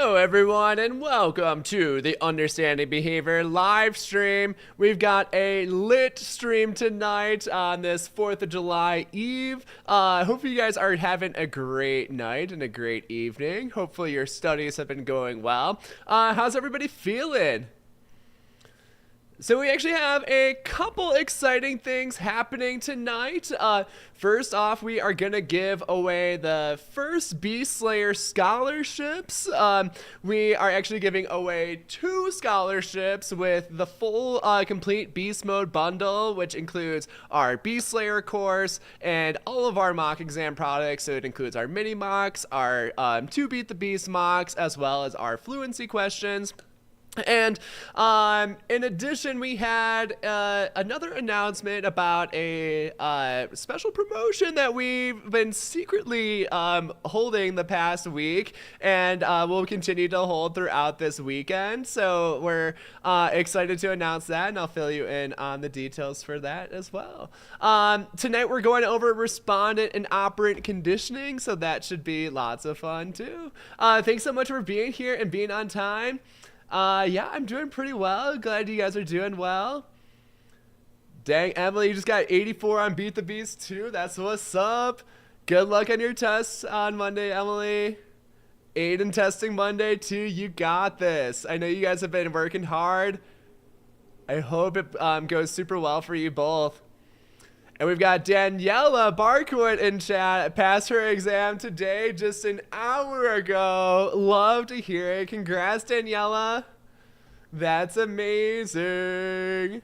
Hello everyone and welcome to the Understanding Behavior live stream. We've got a lit stream tonight on this 4th of July Eve. Hope you guys are having a great night and a great evening. Hopefully your studies have been going well. How's everybody feeling? So we actually have a couple exciting things happening tonight. First off, we are going to give away the first Beast Slayer scholarships. We are actually giving away 2 scholarships with the full complete Beast Mode bundle, which includes our Beast Slayer course and all of our mock exam products. So it includes our mini mocks, our 2 Beat the Beast mocks, as well as our fluency questions. And in addition, we had another announcement about a special promotion that we've been secretly holding the past week, and we'll continue to hold throughout this weekend. So we're excited to announce that, and I'll fill you in on the details for that as well. Tonight we're going over Respondent and Operant conditioning, so that should be lots of fun too. Thanks so much for being here and being on time. Yeah, I'm doing pretty well. Glad you guys are doing well. Dang, Emily, you just got 84 on Beat the Beast too. That's what's up. Good luck on your tests on Monday, Emily. Aiden testing Monday too. You got this. I know you guys have been working hard. I hope it goes super well for you both. And we've got Daniela Barkwood in chat. Passed her exam today, just an hour ago. Love to hear it. Congrats, Daniela. That's amazing.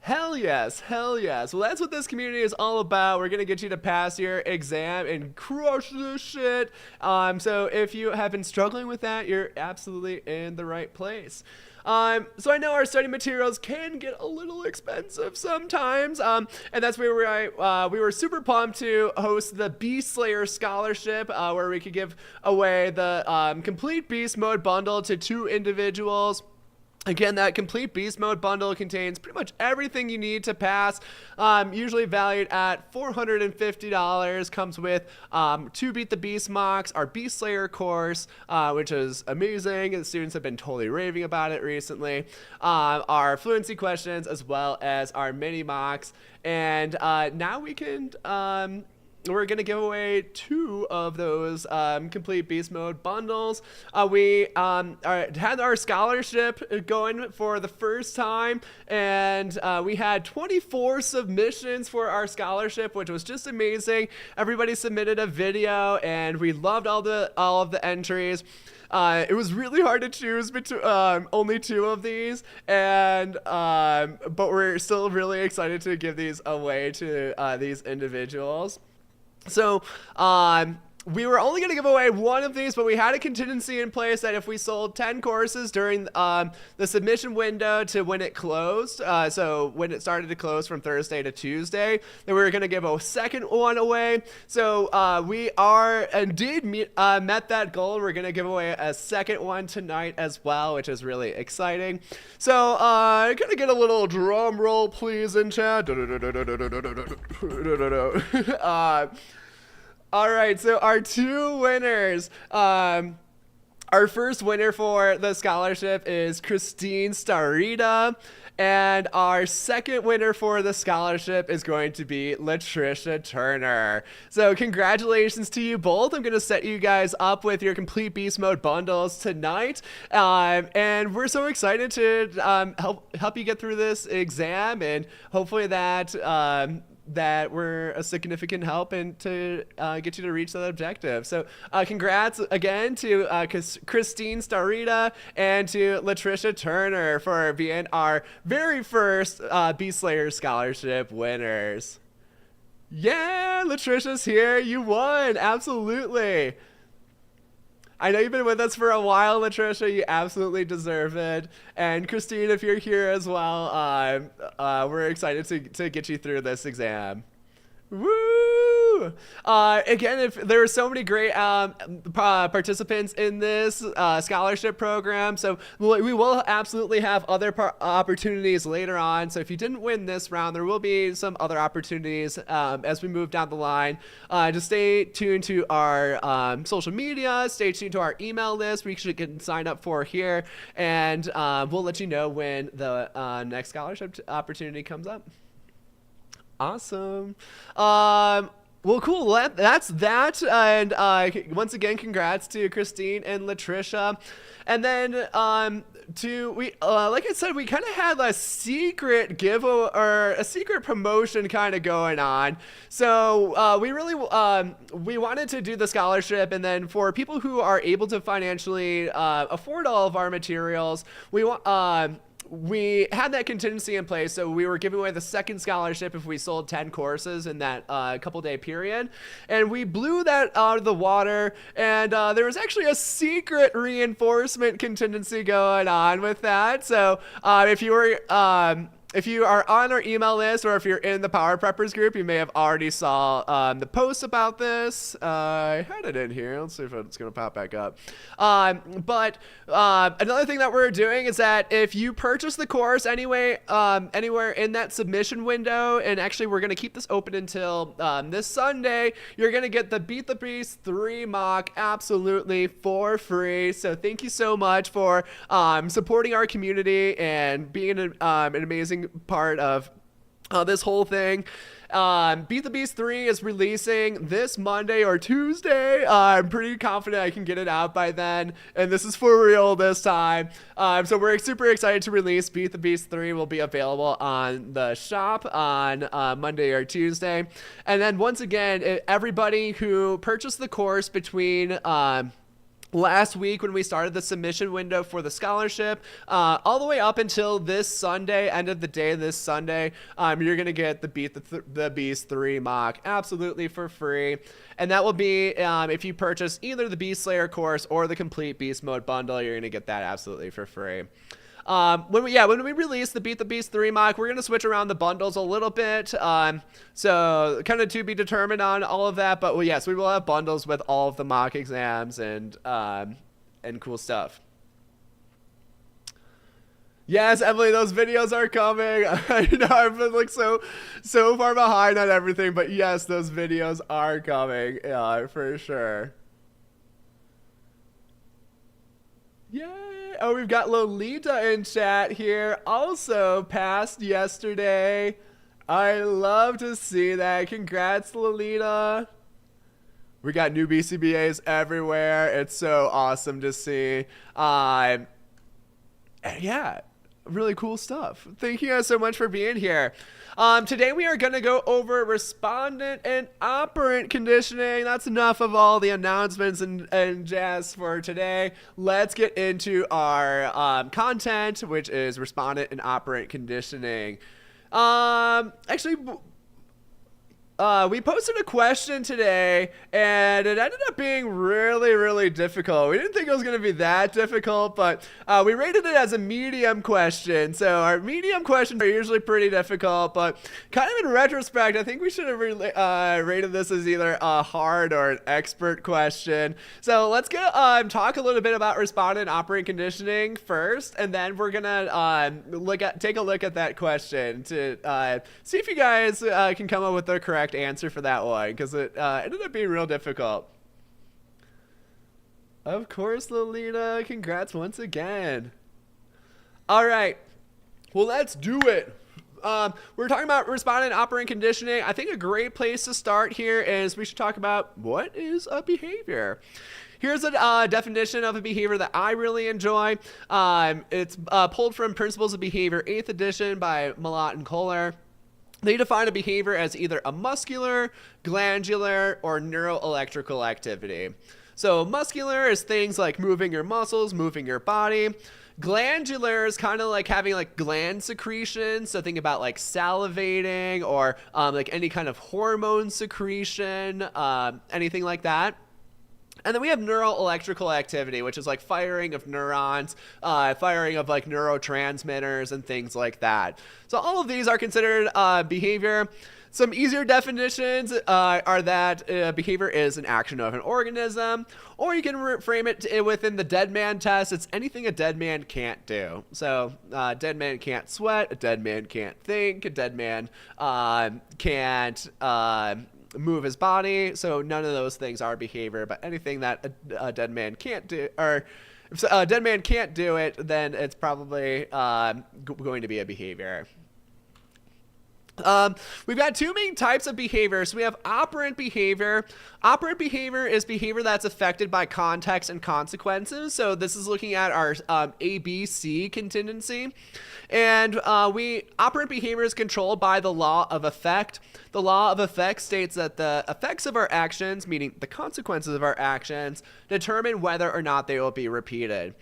Hell yes, hell yes. Well, that's what this community is all about. We're going to get you to pass your exam and crush this shit. So if you have been struggling with that, you're absolutely in the right place. So I know our study materials can get a little expensive sometimes, and that's where we were super pumped to host the Beast Slayer Scholarship, where we could give away the complete Beast Mode bundle to 2 individuals. Again, that complete Beast Mode bundle contains pretty much everything you need to pass, usually valued at $450, comes with 2 Beat the Beast mocks, our Beast Slayer course, which is amazing. The students have been totally raving about it recently, our fluency questions, as well as our mini mocks, and now we can... we're going to give away 2 of those complete Beast Mode bundles. We had our scholarship going for the first time, and we had 24 submissions for our scholarship, which was just amazing. Everybody submitted a video, and we loved all of the entries. It was really hard to choose between only 2 of these, and but we're still really excited to give these away to these individuals. So, we were only going to give away 1 of these, but we had a contingency in place that if we sold 10 courses during the submission window to when it closed, so when it started to close from Thursday to Tuesday, then we were going to give a second one away. So we are indeed met that goal. We're going to give away a second one tonight as well, which is really exciting. So I'm going to get a little drum roll, please, in chat. All right, so our 2 winners. Our first winner for the scholarship is Christine Starita, and our second winner for the scholarship is going to be Latricia Turner. So congratulations to you both. I'm going to set you guys up with your complete Beast Mode bundles tonight, and we're so excited to help you get through this exam, and hopefully that we're a significant help and to get you to reach that objective. So congrats again to Christine Starita and to Latricia Turner for being our very first Beast Slayer Scholarship winners. Yeah, Latricia's here. You won. Absolutely. I know you've been with us for a while, Latricia. You absolutely deserve it. And Christine, if you're here as well, we're excited to get you through this exam. Woo! Woo! Again, if there are so many great participants in this scholarship program, so we will absolutely have other opportunities later on. So if you didn't win this round, there will be some other opportunities as we move down the line. Just stay tuned to our social media, stay tuned to our email list, which you can sign up for here, and we'll let you know when the next scholarship opportunity comes up. Awesome. Well, cool. That's that. And once again, congrats to Christine and Latricia. And then like I said, we kind of had a secret giveaway or a secret promotion kind of going on. So we really we wanted to do the scholarship, and then for people who are able to financially afford all of our materials, we had that contingency in place, so we were giving away the second scholarship if we sold 10 courses in that couple-day period, and we blew that out of the water, and there was actually a secret reinforcement contingency going on with that. So if you are on our email list, or if you're in the Power Preppers group, you may have already saw the post about this. I had it in here. Let's see if it's going to pop back up. But another thing that we're doing is that if you purchase the course anywhere in that submission window, and actually we're going to keep this open until this Sunday, you're going to get the Beat the Beast 3 mock absolutely for free. So thank you so much for supporting our community and being an amazing part of this whole thing. Beat the Beast 3 is releasing this Monday or Tuesday. I'm pretty confident I can get it out by then, and this is for real this time. So we're super excited to release Beat the Beast 3. Will be available on the shop on Monday or Tuesday. And then once again, everybody who purchased the course between last week when we started the submission window for the scholarship, all the way up until this Sunday, end of the day this Sunday, you're going to get the Beat the Beast 3 mock absolutely for free. And that will be if you purchase either the Beast Slayer course or the complete Beast Mode bundle, you're going to get that absolutely for free. When we release the Beat the Beast 3 mock, we're going to switch around the bundles a little bit. So kind of to be determined on all of that. But yes, we will have bundles with all of the mock exams and cool stuff. Yes, Emily, those videos are coming. I know I've been like so far behind on everything, but yes, those videos are coming. Yeah, for sure. Yay! Oh, we've got Lolita in chat here. Also passed yesterday. I love to see that. Congrats, Lolita. We got new BCBAs everywhere. It's so awesome to see. Yeah, really cool stuff. Thank you guys so much for being here. Today we are going to go over respondent and operant conditioning. That's enough of all the announcements and jazz for today. Let's get into our content, which is respondent and operant conditioning. Actually, we posted a question today, and it ended up being really, really difficult. We didn't think it was going to be that difficult, but we rated it as a medium question. So our medium questions are usually pretty difficult, but kind of in retrospect, I think we should have rated this as either a hard or an expert question. So let's talk a little bit about respondent and operant conditioning first, and then we're going to take a look at that question to see if you guys can come up with the correct answer for that one, because it ended up being real difficult. Of course, Lolita, congrats once again. All right, well, let's do it. We're talking about respondent and operant conditioning. I think a great place to start here is we should talk about what is a behavior. Here's a definition of a behavior that I really enjoy. It's pulled from Principles of Behavior, 8th edition by Malott and Kohler. They define a behavior as either a muscular, glandular, or neuroelectrical activity. So muscular is things like moving your muscles, moving your body. Glandular is kind of like having like gland secretion. So think about like salivating or like any kind of hormone secretion, anything like that. And then we have neuroelectrical activity, which is like firing of neurons, firing of like neurotransmitters and things like that. So all of these are considered behavior. Some easier definitions are that behavior is an action of an organism, or you can frame it within the dead man test. It's anything a dead man can't do. So, dead man can't sweat, a dead man can't think, a dead man can't move his body. So, none of those things are behavior, but anything that a dead man can't do, or if a dead man can't do it, then it's probably going to be a behavior. We've got two main types of behavior. So we have operant behavior. Operant behavior is behavior that's affected by context and consequences. So this is looking at our ABC contingency. And operant behavior is controlled by the law of effect. The law of effect states that the effects of our actions, meaning the consequences of our actions, determine whether or not they will be repeated.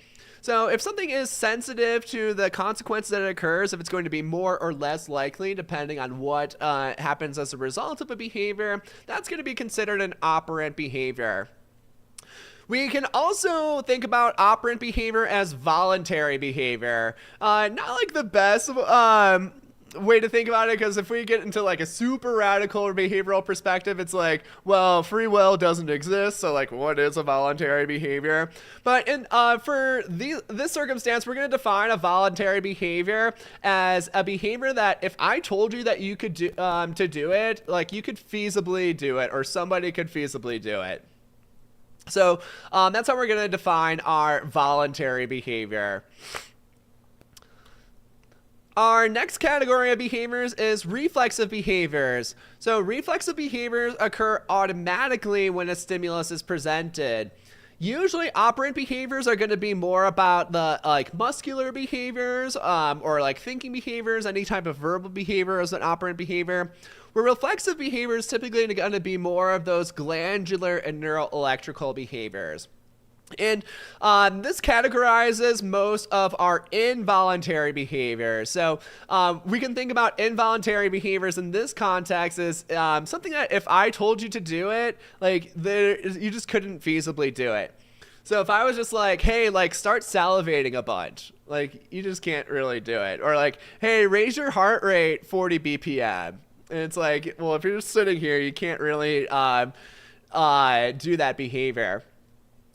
So if something is sensitive to the consequences that it occurs, if it's going to be more or less likely depending on what happens as a result of a behavior, that's going to be considered an operant behavior. We can also think about operant behavior as voluntary behavior. Not like the best way to think about it, because if we get into like a super radical behavioral perspective, it's like, well, free will doesn't exist, so like what is a voluntary behavior? But for this circumstance, we're going to define a voluntary behavior as a behavior that if I told you that you could do to do it, like you could feasibly do it, or somebody could feasibly do it. So that's how we're going to define our voluntary behavior. Our next category of behaviors is reflexive behaviors. So reflexive behaviors occur automatically when a stimulus is presented. Usually operant behaviors are going to be more about the like muscular behaviors or like thinking behaviors. Any type of verbal behavior is an operant behavior. Where reflexive behavior is typically going to be more of those glandular and neuroelectrical behaviors. And this categorizes most of our involuntary behaviors. So we can think about involuntary behaviors in this context as something that if I told you to do it, like you just couldn't feasibly do it. So if I was just like, hey, like start salivating a bunch, like you just can't really do it. Or like, hey, raise your heart rate 40 BPM. And it's like, well, if you're just sitting here, you can't really do that behavior.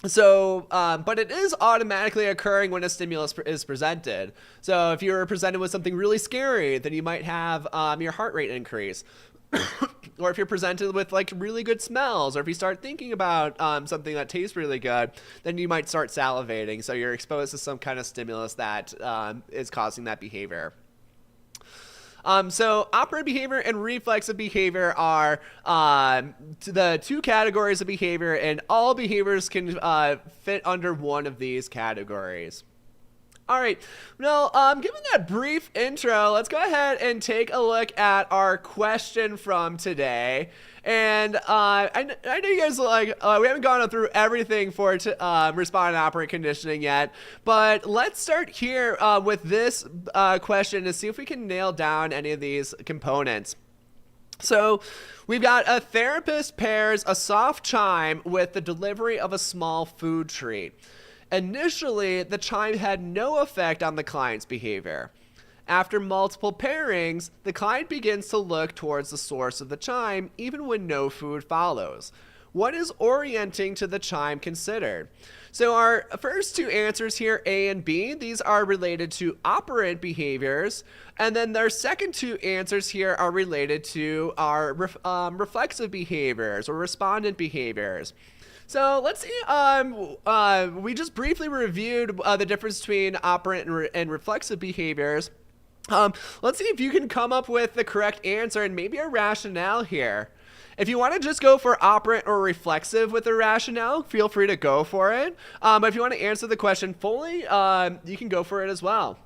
So, but it is automatically occurring when a stimulus is presented. So if you're presented with something really scary, then you might have your heart rate increase. Or if you're presented with like really good smells, or if you start thinking about something that tastes really good, then you might start salivating. So you're exposed to some kind of stimulus that is causing that behavior. So operant behavior and reflexive behavior are the two categories of behavior, and all behaviors can fit under one of these categories. All right, now given that brief intro, let's go ahead and take a look at our question from today. And I know you guys like we haven't gone through everything for respond and operant conditioning yet, but let's start here with this question and see if we can nail down any of these components. So we've got a therapist pairs a soft chime with the delivery of a small food treat. Initially, the chime had no effect on the client's behavior. After multiple pairings, the client begins to look towards the source of the chime even when no food follows. What is orienting to the chime considered? So our first two answers here, A and B, these are related to operant behaviors. And then their second two answers here are related to our reflexive behaviors or respondent behaviors. So let's see, we just briefly reviewed the difference between operant and reflexive behaviors. Let's see if you can come up with the correct answer and maybe a rationale here. If you want to just go for operant or reflexive with a rationale, feel free to go for it. But if you want to answer the question fully, you can go for it as well.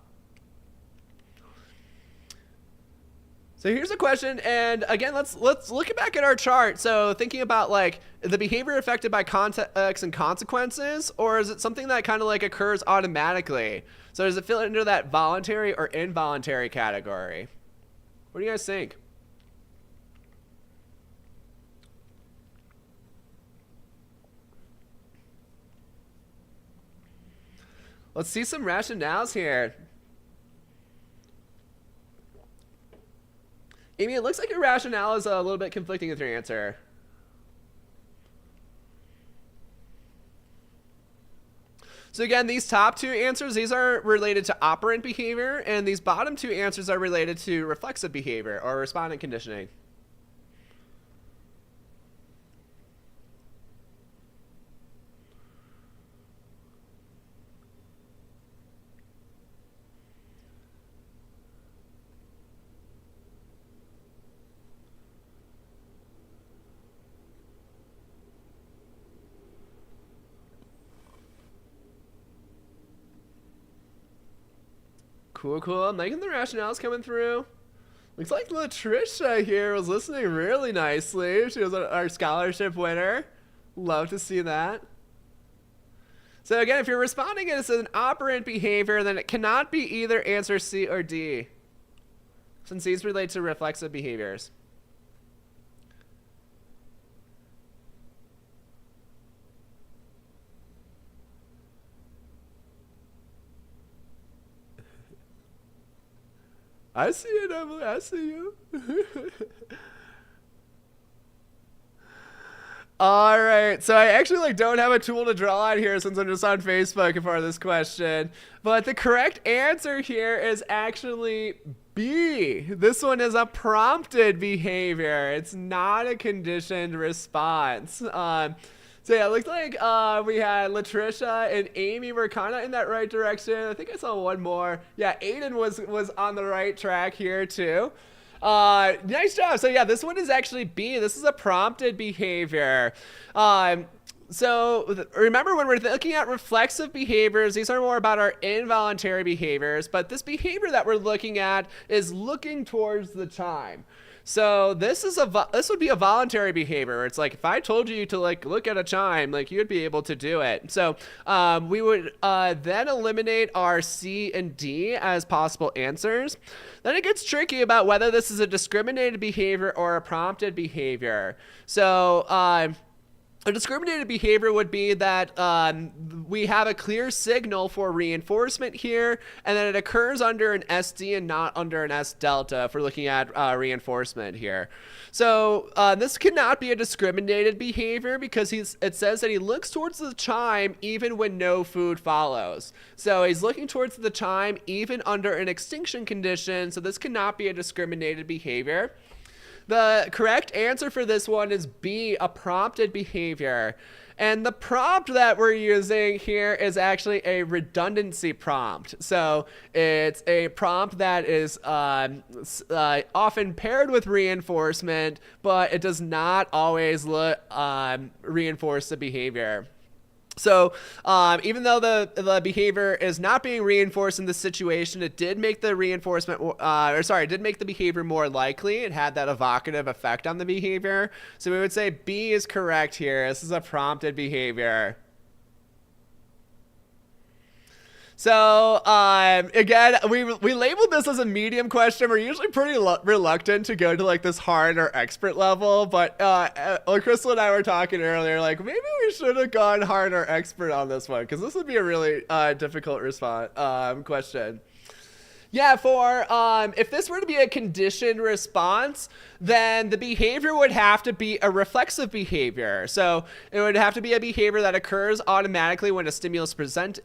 So here's a question, and again, let's look back at our chart. So thinking about like the behavior affected by context and consequences, or is it something that kind of like occurs automatically? So does it fit under that voluntary or involuntary category? What do you guys think? Let's see some rationales here. Amy, it looks like your rationale is a little bit conflicting with your answer. So again, these top two answers, these are related to operant behavior, and these bottom two answers are related to reflexive behavior or respondent conditioning. Cool, cool. I'm liking the rationales coming through. Looks like Latricia here was listening really nicely. She was our scholarship winner. Love to see that. So again, if you're responding as an operant behavior, then it cannot be either answer C or D, since these relate to reflexive behaviors. I see it, Emily. I see you. All right, so I actually don't have a tool to draw on here since I'm just on Facebook for this question. But the correct answer here is actually B. This one is a prompted behavior. It's not a conditioned response. So yeah, it looked like we had Latricia and Amy were kind of in that right direction. I think I saw one more. Yeah, Aiden was on the right track here too. Nice job. So yeah, this one is actually B. This is a prompted behavior. So remember, when we're looking at reflexive behaviors, these are more about our involuntary behaviors, but this behavior that we're looking at is looking towards the chime. So this would be a voluntary behavior. It's like if I told you to look at a chime, you'd be able to do it. So we would then eliminate our C and D as possible answers. Then it gets tricky about whether this is a discriminated behavior or a prompted behavior. So a discriminated behavior would be that we have a clear signal for reinforcement here, and then it occurs under an SD and not under an S delta if we're looking at reinforcement here. So this cannot be a discriminated behavior because it says that he looks towards the chime even when no food follows. So he's looking towards the chime even under an extinction condition, so this cannot be a discriminated behavior. The correct answer for this one is B, a prompted behavior. And the prompt that we're using here is actually a redundancy prompt. So it's a prompt that is often paired with reinforcement, but it does not always reinforce the behavior. So even though the behavior is not being reinforced in this situation, it did make the it did make the behavior more likely. It had that evocative effect on the behavior. So we would say B is correct here. This is a prompted behavior. So again, we labeled this as a medium question. We're usually pretty reluctant to go to this hard or expert level, but Crystal and I were talking earlier, maybe we should have gone hard or expert on this one, because this would be a really difficult question. Yeah, if this were to be a conditioned response, then the behavior would have to be a reflexive behavior. So it would have to be a behavior that occurs automatically when a stimulus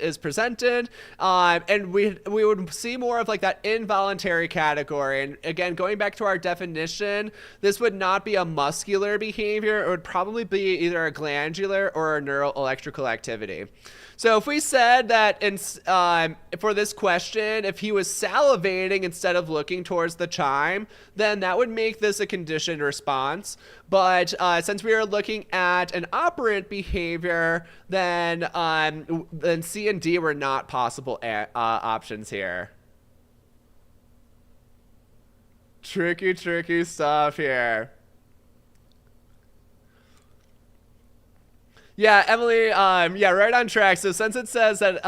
is presented. And we would see more of that involuntary category. And again, going back to our definition, this would not be a muscular behavior. It would probably be either a glandular or a neural electrical activity. So if we said that for this question, if he was salivating instead of looking towards the chime, then that would make this a conditioned response. But since we are looking at an operant behavior, then C and D were not possible options here. Tricky stuff here. Yeah, Emily, right on track. So since it says that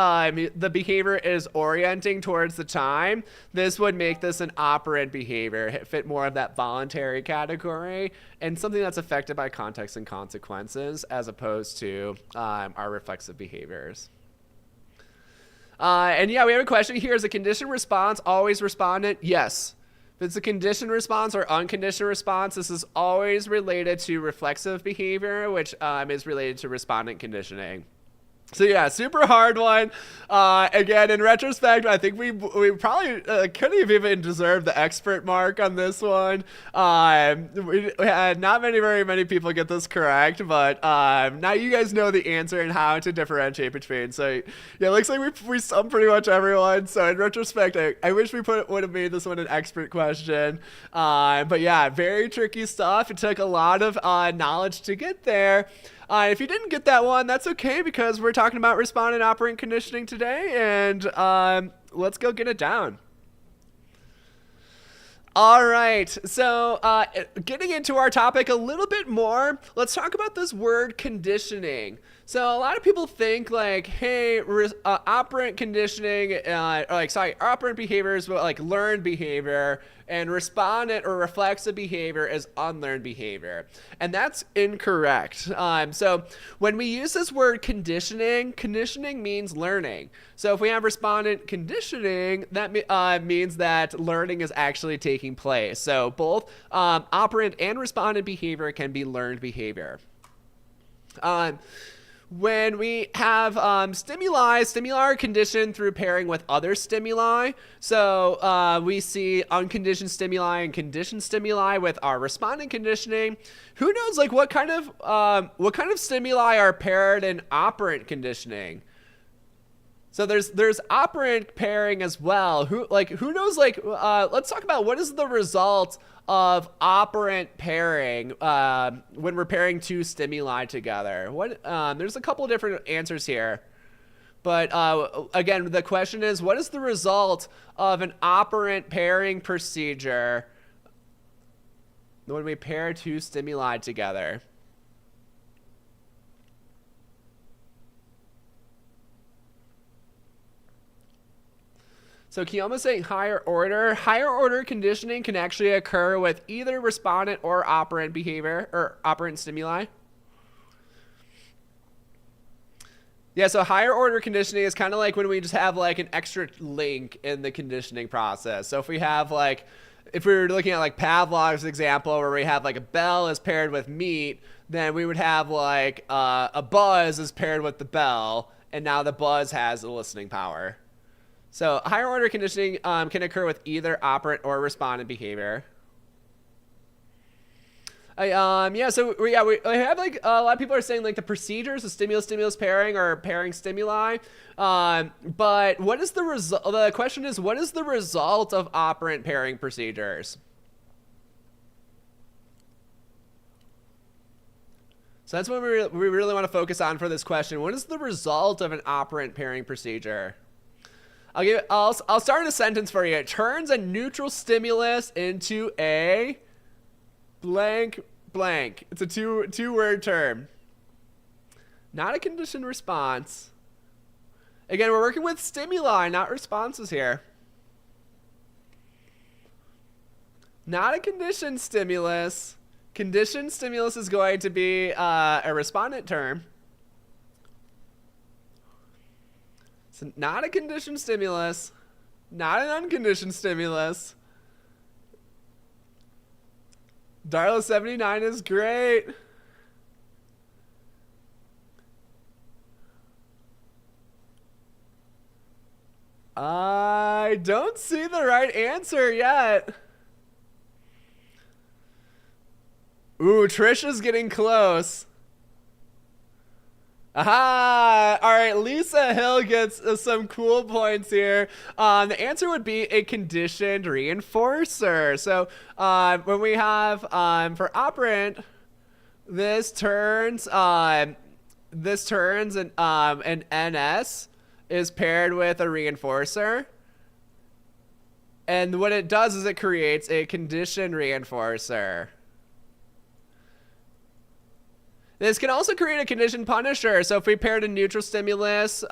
the behavior is orienting towards the chime, this would make this an operant behavior, fit more of that voluntary category, and something that's affected by context and consequences as opposed to our reflexive behaviors. And yeah, we have a question here. Is a conditioned response always respondent? Yes. If it's a conditioned response or unconditioned response, this is always related to reflexive behavior, which is related to respondent conditioning. So yeah, super hard one. Again, in retrospect, I think we probably couldn't have even deserved the expert mark on this one. We had not very many people get this correct, but now you guys know the answer and how to differentiate between. So yeah, it looks like we stumped pretty much everyone. So in retrospect, I wish we would have made this one an expert question. But yeah, very tricky stuff. It took a lot of knowledge to get there. If you didn't get that one, that's okay, because we're talking about respondent operant conditioning today, and let's go get it down. All right, so getting into our topic a little bit more, let's talk about this word conditioning. So a lot of people think like, hey, operant conditioning, operant behavior is like learned behavior, and respondent or reflexive behavior is unlearned behavior. And that's incorrect. So when we use this word conditioning, conditioning means learning. So if we have respondent conditioning, that means that learning is actually taking place. So both operant and respondent behavior can be learned behavior. When we have stimuli are conditioned through pairing with other stimuli. So we see unconditioned stimuli and conditioned stimuli with our respondent conditioning. Who knows, like what kind of stimuli are paired in operant conditioning? So there's operant pairing as well. Who knows? Let's talk about what is the result of operant pairing when we're pairing two stimuli together. There's a couple different answers here, but again, the question is, what is the result of an operant pairing procedure when we pair two stimuli together? So Kiyoma's saying higher order. Higher order conditioning can actually occur with either respondent or operant behavior or operant stimuli. Yeah, so higher order conditioning is kind of like when we just have like an extra link in the conditioning process. So if we have if we were looking at like Pavlov's example where we have like a bell is paired with meat, then we would have like a buzz is paired with the bell, and now the buzz has the listening power. So higher order conditioning can occur with either operant or respondent behavior. We have like a lot of people are saying like the procedures, the stimulus pairing or pairing stimuli. But what is the result? The question is, what is the result of operant pairing procedures? So that's what we really want to focus on for this question. What is the result of an operant pairing procedure? I'll start a sentence for you. It turns a neutral stimulus into a blank blank. It's a two-word term. Not a conditioned response. Again, we're working with stimuli, not responses here. Not a conditioned stimulus. Conditioned stimulus is going to be a respondent term. So not a conditioned stimulus, not an unconditioned stimulus. Darla 79 is great. I don't see the right answer yet. Ooh, Trisha's getting close. Aha! All right, Lisa Hill gets some cool points here. The answer would be a conditioned reinforcer. So when we have for operant, this turns an NS is paired with a reinforcer. And what it does is it creates a conditioned reinforcer. This can also create a conditioned punisher. So if we paired a neutral stimulus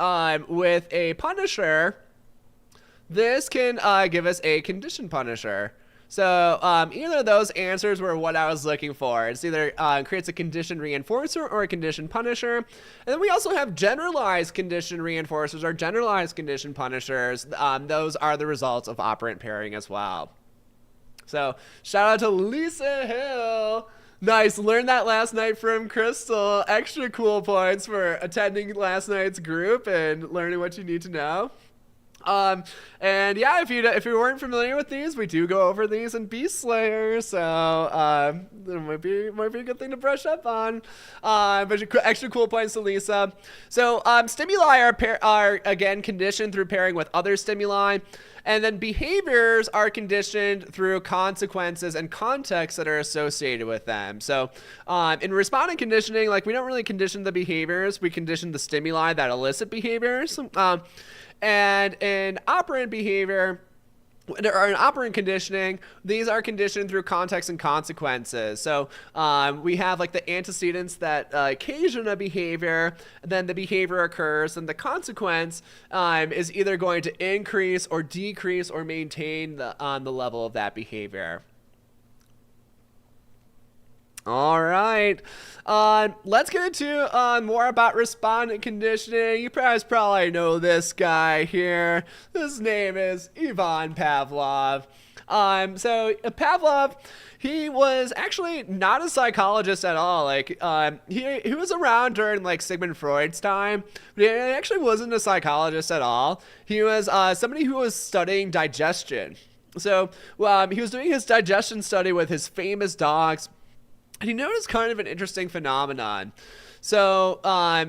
with a punisher, this can give us a conditioned punisher. So either of those answers were what I was looking for. It's either creates a conditioned reinforcer or a conditioned punisher. And then we also have generalized conditioned reinforcers or generalized conditioned punishers. Those are the results of operant pairing as well. So shout out to Lisa Hill. Nice. Learned that last night from Crystal. Extra cool points for attending last night's group and learning what you need to know. And yeah, if you weren't familiar with these, we do go over these in Beast Slayer, so it might be a good thing to brush up on. But extra cool points to Lisa. So stimuli are again conditioned through pairing with other stimuli. And then behaviors are conditioned through consequences and contexts that are associated with them. So in respondent conditioning, like, we don't really condition the behaviors, we condition the stimuli that elicit behaviors. And in operant behavior, or in operant conditioning, these are conditioned through context and consequences. So we have like the antecedents that occasion a behavior, then the behavior occurs, and the consequence is either going to increase or decrease or maintain the level of that behavior. All right, let's get into more about respondent conditioning. You guys probably know this guy here. His name is Ivan Pavlov. So Pavlov, he was actually not a psychologist at all. Like, he was around during like Sigmund Freud's time, but he actually wasn't a psychologist at all. He was somebody who was studying digestion. So he was doing his digestion study with his famous dogs. And he noticed kind of an interesting phenomenon. So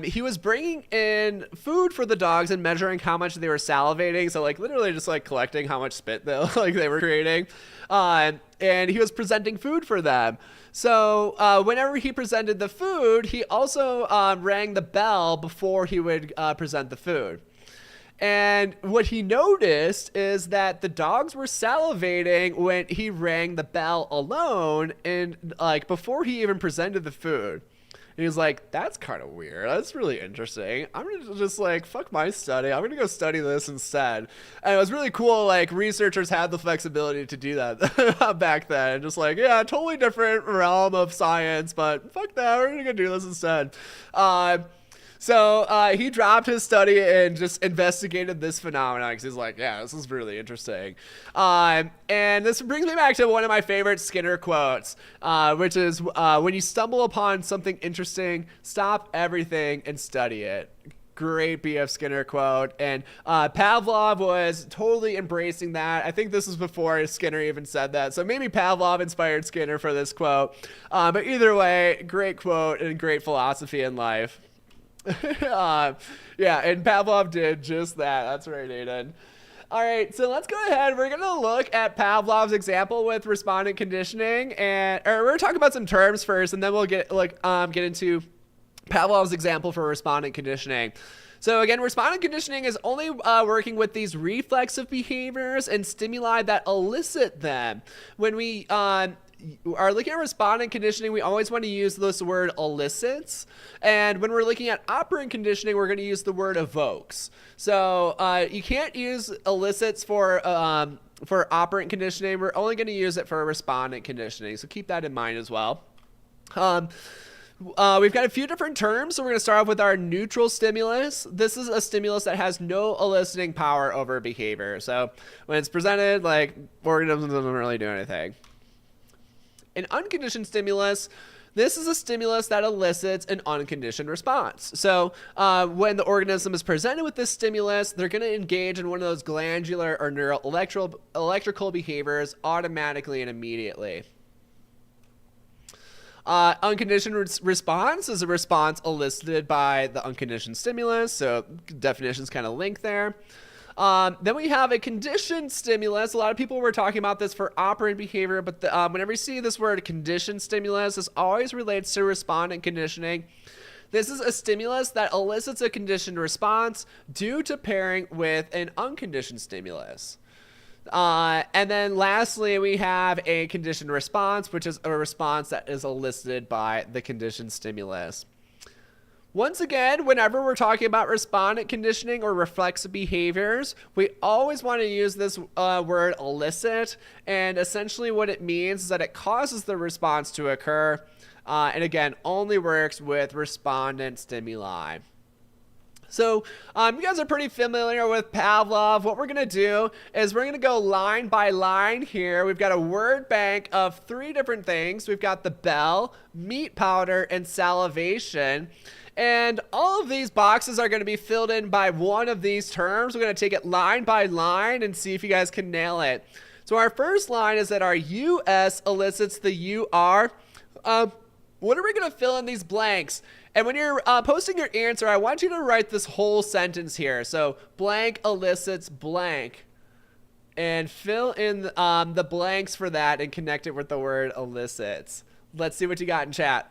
he was bringing in food for the dogs and measuring how much they were salivating. So like literally just like collecting how much spit they were creating. And he was presenting food for them. So whenever he presented the food, he also rang the bell before he would present the food. And what he noticed is that the dogs were salivating when he rang the bell alone, and like before he even presented the food. And he was like, that's kind of weird. That's really interesting. I'm going to just like, fuck my study. I'm going to go study this instead. And it was really cool. Like, researchers had the flexibility to do that back then. Just like, yeah, totally different realm of science, but fuck that. We're going to go do this instead. So he dropped his study and just investigated this phenomenon because he's like, yeah, this is really interesting. And this brings me back to one of my favorite Skinner quotes, which is, when you stumble upon something interesting, stop everything and study it. Great B.F. Skinner quote. And Pavlov was totally embracing that. I think this was before Skinner even said that. So maybe Pavlov inspired Skinner for this quote. But either way, great quote and great philosophy in life. Yeah, and Pavlov did just that. That's right, Aiden. All right, so let's go ahead. We're gonna look at Pavlov's example with respondent conditioning, or we're gonna talk about some terms first, and then we'll get into Pavlov's example for respondent conditioning. So again, respondent conditioning is only working with these reflexive behaviors and stimuli that elicit them. When we are looking at respondent conditioning, we always want to use this word elicits. And when we're looking at operant conditioning, we're going to use the word evokes. So you can't use elicits for operant conditioning. We're only going to use it for respondent conditioning. So keep that in mind as well. We've got a few different terms, so we're going to start off with our neutral stimulus. This is a stimulus that has no eliciting power over behavior. So when it's presented, like, organism doesn't really do anything. An unconditioned stimulus, this is a stimulus that elicits an unconditioned response. So when the organism is presented with this stimulus, they're going to engage in one of those glandular or neural electrical behaviors automatically and immediately. Unconditioned response is a response elicited by the unconditioned stimulus. So definitions kind of link there. Then we have a conditioned stimulus. A lot of people were talking about this for operant behavior, but whenever you see this word conditioned stimulus, this always relates to respondent conditioning. This is a stimulus that elicits a conditioned response due to pairing with an unconditioned stimulus. And then lastly, we have a conditioned response, which is a response that is elicited by the conditioned stimulus. Once again, whenever we're talking about respondent conditioning or reflexive behaviors, we always want to use this word elicit. And essentially what it means is that it causes the response to occur. And again, only works with respondent stimuli. So you guys are pretty familiar with Pavlov. What we're going to do is we're going to go line by line here. We've got a word bank of 3 different things. We've got the bell, meat powder, and salivation. And all of these boxes are going to be filled in by one of these terms. We're going to take it line by line and see if you guys can nail it. So our first line is that our US elicits the UR. What are we going to fill in these blanks? And when you're posting your answer, I want you to write this whole sentence here. So blank elicits blank. And fill in the blanks for that and connect it with the word elicits. Let's see what you got in chat.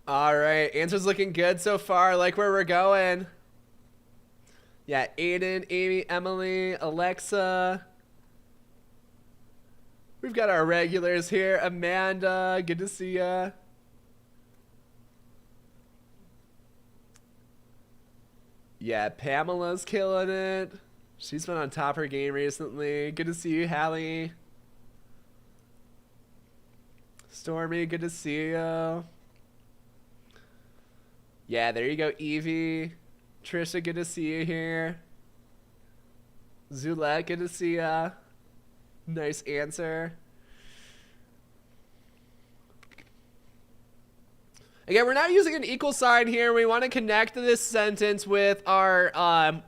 All right, answer's looking good so far. I like where we're going. Yeah, Aiden, Amy, Emily, Alexa. We've got our regulars here. Amanda, good to see ya. Yeah, Pamela's killing it. She's been on top of her game recently. Good to see you, Hallie. Stormy, good to see you. Yeah, there you go, Evie. Trisha, good to see you here. Zulette, good to see ya. Nice answer. Again, we're not using an equal sign here. We want to connect this sentence with our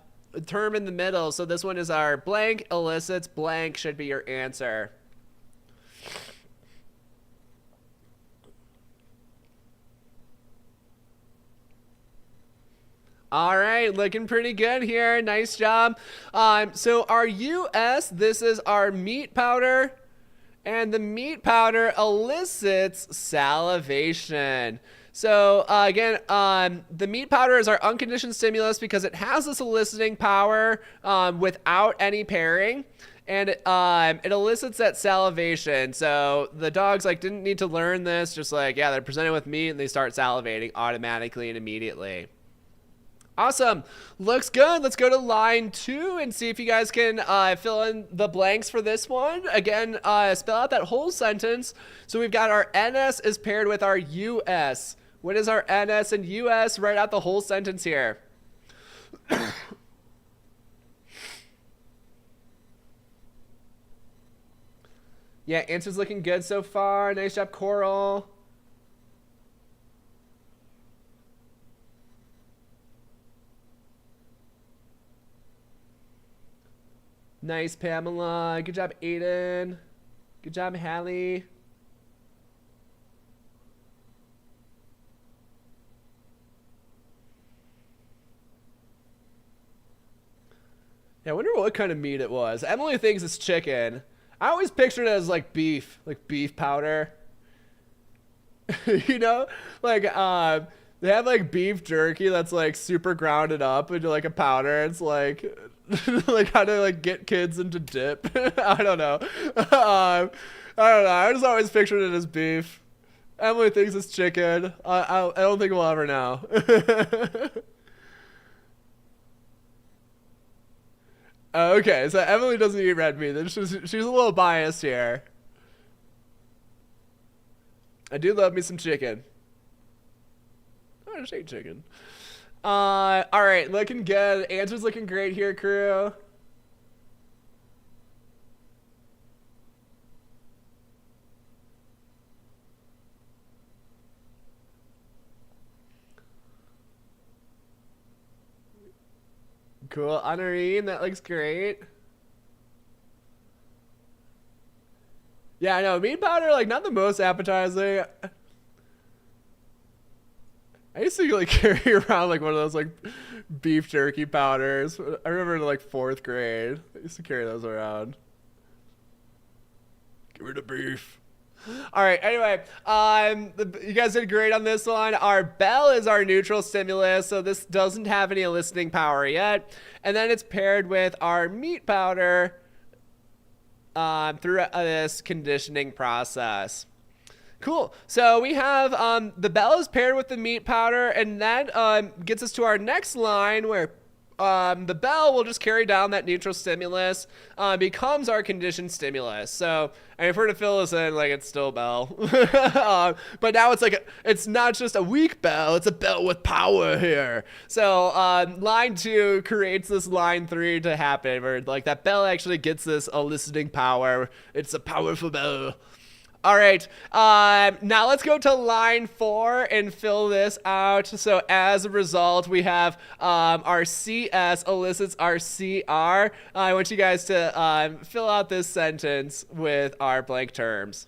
term in the middle. So this one is our blank elicits blank should be your answer. All right, looking pretty good here. Nice job. So our US, this is our meat powder, and the meat powder elicits salivation. So again, the meat powder is our unconditioned stimulus because it has this eliciting power without any pairing. And it elicits that salivation. So the dogs didn't need to learn this. Just yeah, they're presented with meat and they start salivating automatically and immediately. Awesome. Looks good. Let's go to line 2 and see if you guys can fill in the blanks for this one. Again, spell out that whole sentence. So we've got our NS is paired with our US. What is our NS and US? Write out the whole sentence here. Yeah, answer's looking good so far. Nice job, Coral. Nice, Pamela. Good job, Aiden. Good job, Hallie. Yeah, I wonder what kind of meat it was. Emily thinks it's chicken. I always pictured it as beef, beef powder. You know, they have beef jerky that's super grounded up into a powder. It's how to get kids into dip. I don't know. I don't know. I just always pictured it as beef. Emily thinks it's chicken. I don't think we'll ever know. Okay, so Emily doesn't eat red meat. She's a little biased here. I do love me some chicken. I just ate chicken. All right, looking good. Answer's looking great here, crew. Cool, Honorine, that looks great. Yeah, I know, meat powder, not the most appetizing. I used to carry around one of those beef jerky powders. I remember in 4th grade, I used to carry those around. Give me the beef. All right, anyway, you guys did great on this one. Our bell is our neutral stimulus, so this doesn't have any eliciting power yet. And then it's paired with our meat powder. through this conditioning process. Cool. So we have the bell is paired with the meat powder, and that gets us to our next line where the bell will just carry down that neutral stimulus, becomes our conditioned stimulus. So, and if we're to fill this in, like, it's still bell. But now it's like, it's not just a weak bell, it's a bell with power here. So line 2 creates this line 3 to happen, where like that bell actually gets this eliciting power. It's a powerful bell. All right, now let's go to line 4 and fill this out. So as a result, we have our CS elicits our CR. I want you guys to fill out this sentence with our blank terms.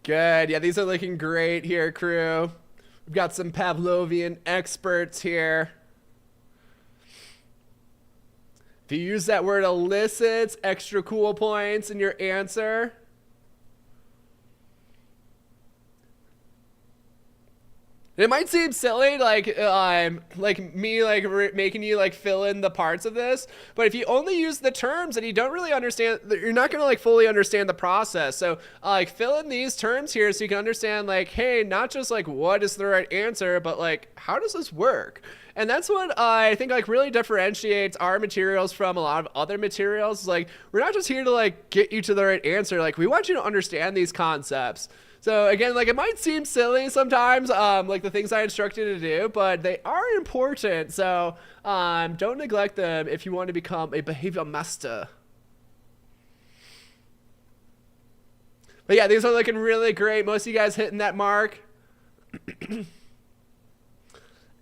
Good. Yeah, these are looking great here, crew. We've got some Pavlovian experts here. If you use that word elicits, extra cool points in your answer. It might seem silly, like me making you like fill in the parts of this, but if you only use the terms and you don't really understand, you're not gonna like fully understand the process. So like fill in these terms here so you can understand like, hey, not just like what is the right answer, but like how does this work? And that's what I think like really differentiates our materials from a lot of other materials. Like we're not just here to like get you to the right answer. Like we want you to understand these concepts. So again, like it might seem silly sometimes, like the things I instruct you to do, but they are important. So don't neglect them if you want to become a behavior master. But yeah, these are looking really great. Most of you guys hitting that mark.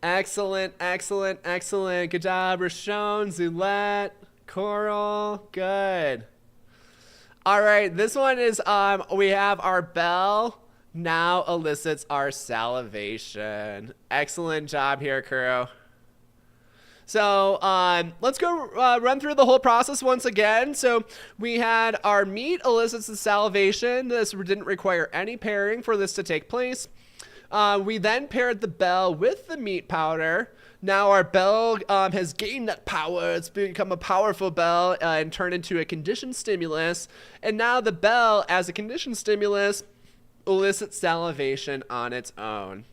Excellent, excellent, excellent. Good job, Rashon, Zulette, Coral. Good. All right, this one is we have our bell now elicits our salivation. Excellent job here, crew. So let's go run through the whole process once again. So we had our meat elicits the salivation. This didn't require any pairing for this to take place. We then paired the bell with the meat powder. Now our bell has gained that power. It's become a powerful bell and turned into a conditioned stimulus. And now the bell, as a conditioned stimulus, elicits salivation on its own.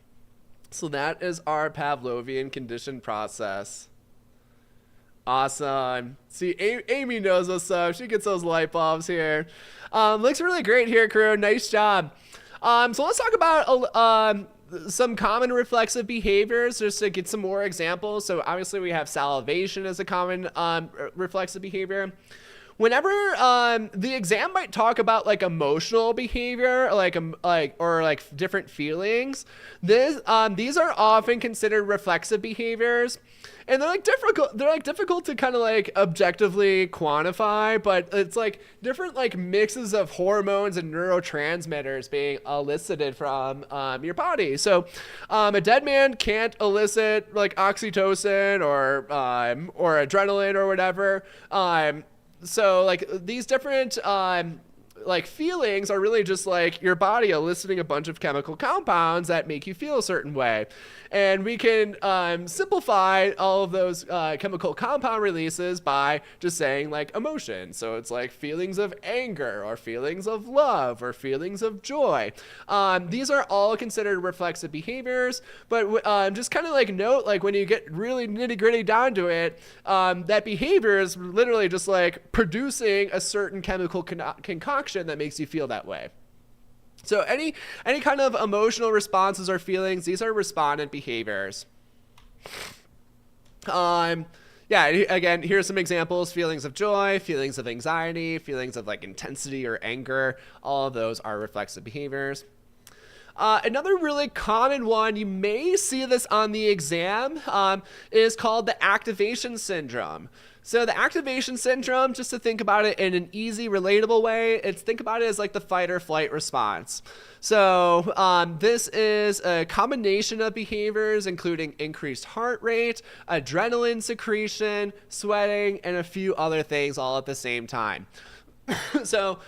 So that is our Pavlovian conditioned process. Awesome. See, Amy knows what's up. She gets those light bulbs here. Looks really great here, crew. Nice job. So let's talk about some common reflexive behaviors just to get some more examples. So obviously we have salivation as a common reflexive behavior. Whenever the exam might talk about like emotional behavior, or different feelings, these are often considered reflexive behaviors. And they're difficult to kind of like objectively quantify, but it's like different like mixes of hormones and neurotransmitters being elicited from your body. So a dead man can't elicit like oxytocin or adrenaline or whatever. So like these different like feelings are really just like your body eliciting a bunch of chemical compounds that make you feel a certain way. And we can simplify all of those chemical compound releases by just saying like emotion. So it's like feelings of anger or feelings of love or feelings of joy. These are all considered reflexive behaviors, but just kind of like note, like when you get really nitty gritty down to it, that behavior is literally just like producing a certain chemical concoction that makes you feel that way. So any kind of emotional responses or feelings, these are respondent behaviors. Yeah, again, here's some examples: feelings of joy, feelings of anxiety, feelings of like intensity or anger. All of those are reflexive behaviors. Another really common one, you may see this on the exam, is called the activation syndrome. So the activation syndrome, just to think about it in an easy, relatable way, think about it as like the fight or flight response. So this is a combination of behaviors, including increased heart rate, adrenaline secretion, sweating, and a few other things all at the same time. So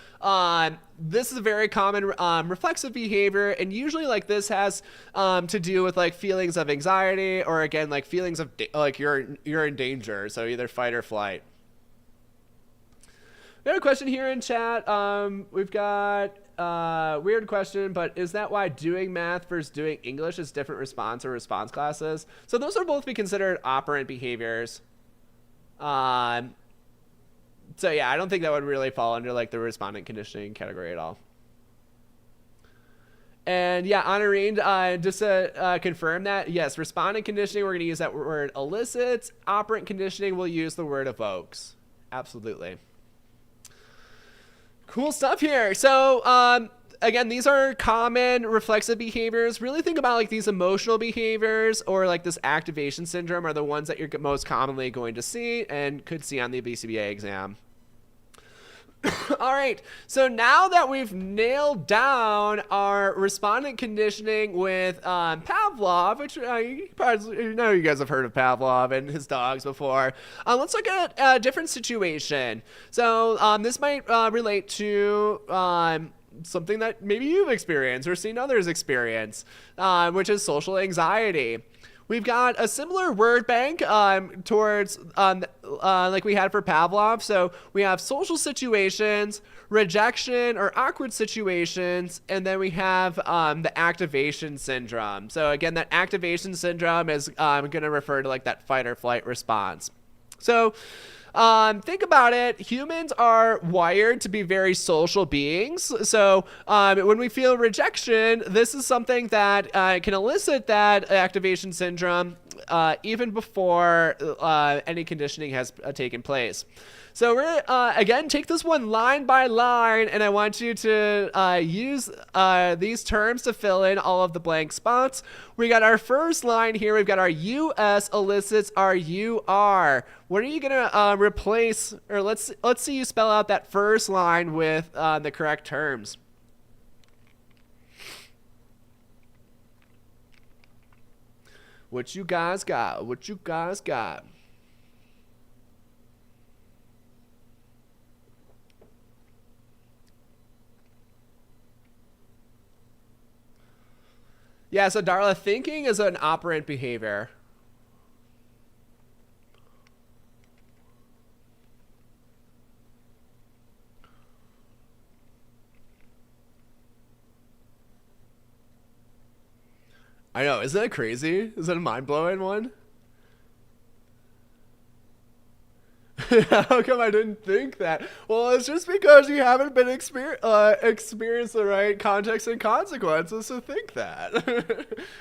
this is a very common reflexive behavior, and usually like this has to do with like feelings of anxiety, or again like feelings of like you're in danger, so either fight or flight. We have a question here in chat. We've got weird question, but is that why doing math versus doing English is different response or response classes? So those are both be considered operant behaviors. So yeah, I don't think that would really fall under like the respondent conditioning category at all. And yeah, Honorine, just to confirm that, yes, respondent conditioning, we're going to use that word elicits. Operant conditioning, we'll use the word evokes. Absolutely. Cool stuff here. So again, these are common reflexive behaviors. Really think about like these emotional behaviors or like this activation syndrome are the ones that you're most commonly going to see and could see on the BCBA exam. All right, so now that we've nailed down our respondent conditioning with Pavlov, which you know you guys have heard of Pavlov and his dogs before, let's look at a different situation. So this might relate to something that maybe you've experienced or seen others experience, which is social anxiety. We've got a similar word bank towards like we had for Pavlov. So we have social situations, rejection or awkward situations, and then we have the activation syndrome. So again, that activation syndrome is going to refer to like that fight or flight response. So think about it. Humans are wired to be very social beings. So when we feel rejection, this is something that can elicit that activation syndrome even before any conditioning has taken place. So we're again, take this one line by line, and I want you to use these terms to fill in all of the blank spots. We got our first line here. We've got our US elicits our UR. What are you gonna replace? Or let's see you spell out that first line with the correct terms. What you guys got? What you guys got? Yeah, so Darla, thinking is an operant behavior. I know, isn't that crazy? Is that a mind-blowing one? How come I didn't think that? Well, it's just because you haven't been experienced the right context and consequences to think that.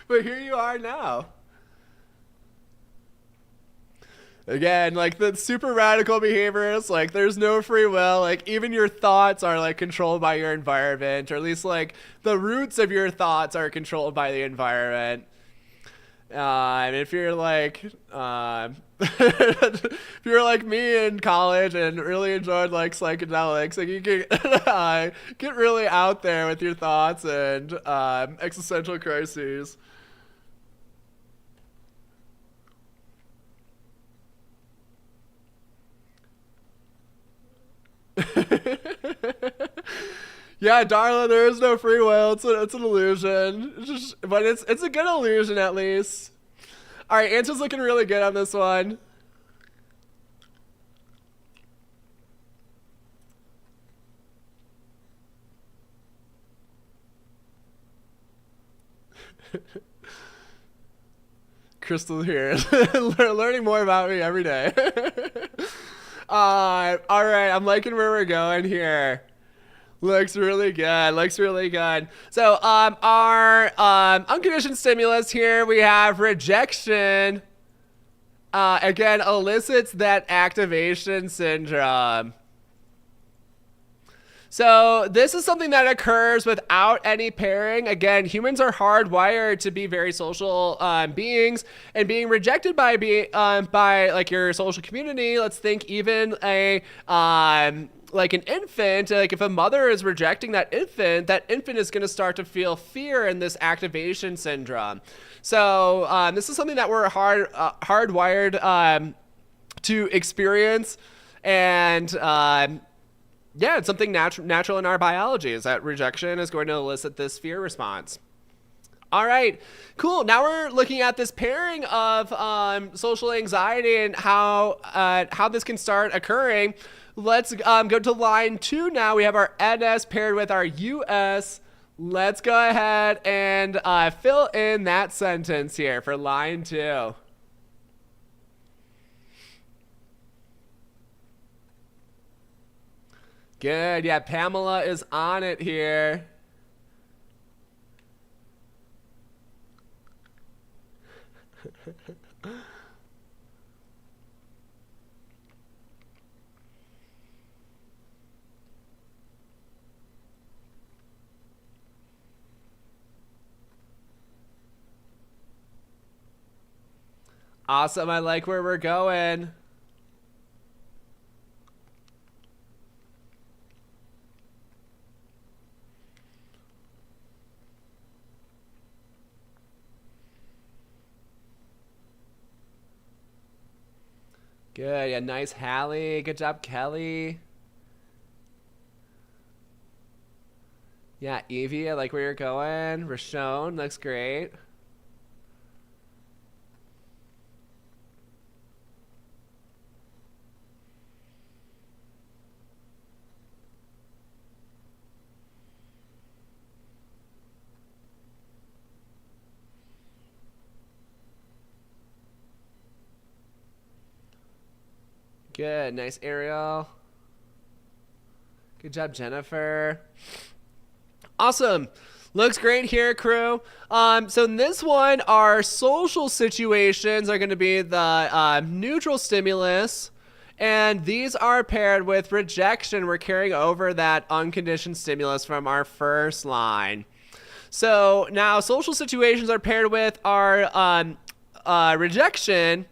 But here you are now. Again, like the super radical behaviors, like there's no free will. Like even your thoughts are like controlled by your environment, or at least like the roots of your thoughts are controlled by the environment. And if you're like, if you're like me in college and really enjoyed like psychedelics, like you can get really out there with your thoughts and existential crises. Yeah, Darla, there is no free will. It's an illusion. But it's a good illusion at least. All right, answer's looking really good on this one. Crystal here, learning more about me every day. All right, I'm liking where we're going here. Looks really good. Looks really good. So our unconditioned stimulus here, we have rejection. Again, elicits that activation syndrome. So this is something that occurs without any pairing. Again, humans are hardwired to be very social beings, and being rejected by like your social community. Let's think even a like an infant, like if a mother is rejecting that infant is going to start to feel fear in this activation syndrome. So this is something that we're hardwired to experience, and Yeah, it's something natural in our biology is that rejection is going to elicit this fear response. All right, cool. Now we're looking at this pairing of social anxiety and how this can start occurring. Let's go to line 2 now. We have our NS paired with our US. Let's go ahead and fill in that sentence here for line 2. Good. Yeah, Pamela is on it here. Awesome. I like where we're going. Good. Yeah, nice, Hallie. Good job, Kelly. Yeah, Evie, I like where you're going. Rashone, looks great. Good. Nice, Ariel. Good job, Jennifer. Awesome. Looks great here, crew. So in this one, our social situations are going to be the neutral stimulus. And these are paired with rejection. We're carrying over that unconditioned stimulus from our first line. So now social situations are paired with our rejection.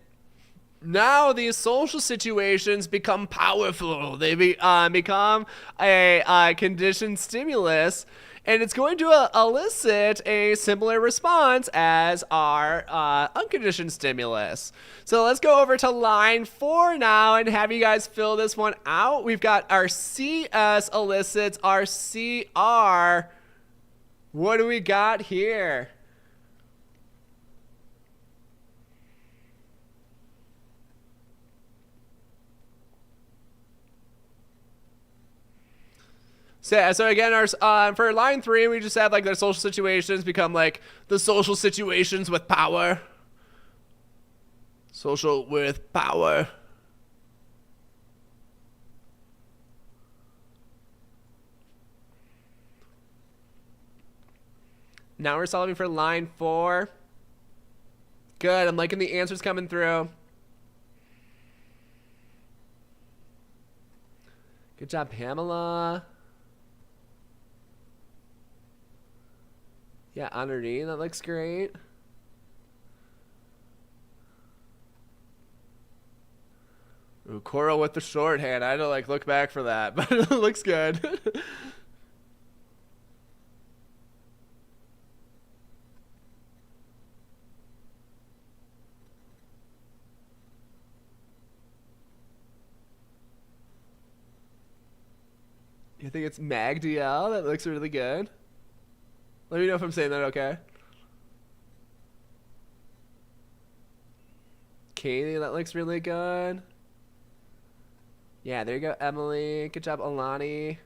Now these social situations become powerful. They become a conditioned stimulus, and it's going to elicit a similar response as our unconditioned stimulus. So let's go over to line 4 now and have you guys fill this one out. We've got our CS elicits our CR. What do we got here? So again, our for line 3, we just have like the social situations become like the social situations with power. Social with power. Now we're solving for line 4. Good. I'm liking the answers coming through. Good job, Pamela. Yeah, Honorine, that looks great. Ooh, Coral with the shorthand. I had to like look back for that, but it looks good. I think it's MagDL. That looks really good. Let me know if I'm saying that okay. Katie, that looks really good. Yeah, there you go, Emily. Good job, Alani.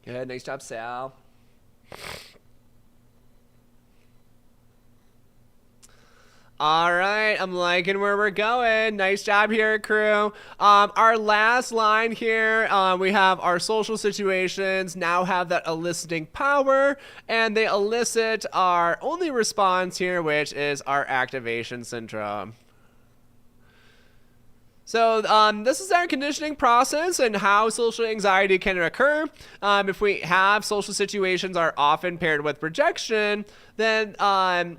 Good, nice job, Sal. All right, I'm liking where we're going. Nice job here, crew. Our last line here, we have our social situations now have that eliciting power, and they elicit our only response here, which is our activation syndrome. So this is our conditioning process and how social anxiety can occur. If we have social situations are often paired with rejection, then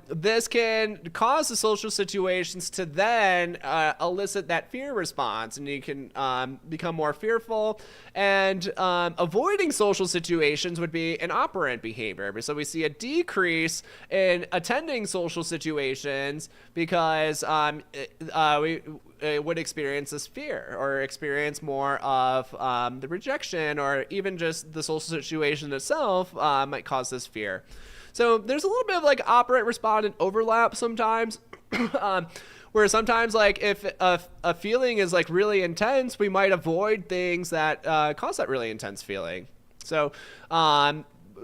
this can cause the social situations to then elicit that fear response, and you can become more fearful. And avoiding social situations would be an operant behavior. So we see a decrease in attending social situations because we would experience this fear or experience more of the rejection, or even just the social situation itself might cause this fear. So there's a little bit of like operant respondent overlap sometimes. Where sometimes, like, if a feeling is like really intense, we might avoid things that cause that really intense feeling. So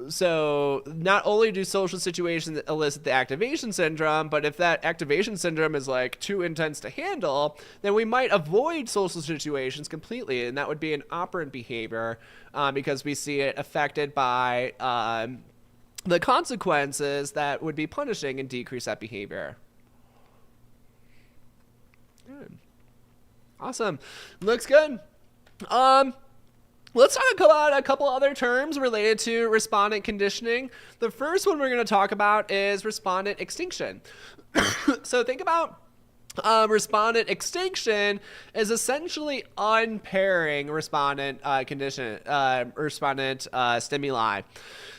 so not only do social situations elicit the activation syndrome, but if that activation syndrome is like too intense to handle, then we might avoid social situations completely, and that would be an operant behavior because we see it affected by the consequences that would be punishing and decrease that behavior. Good. Awesome. Looks good. Let's talk about a couple other terms related to respondent conditioning. The first one we're going to talk about is respondent extinction. So think about respondent extinction is essentially unpairing respondent respondent stimuli.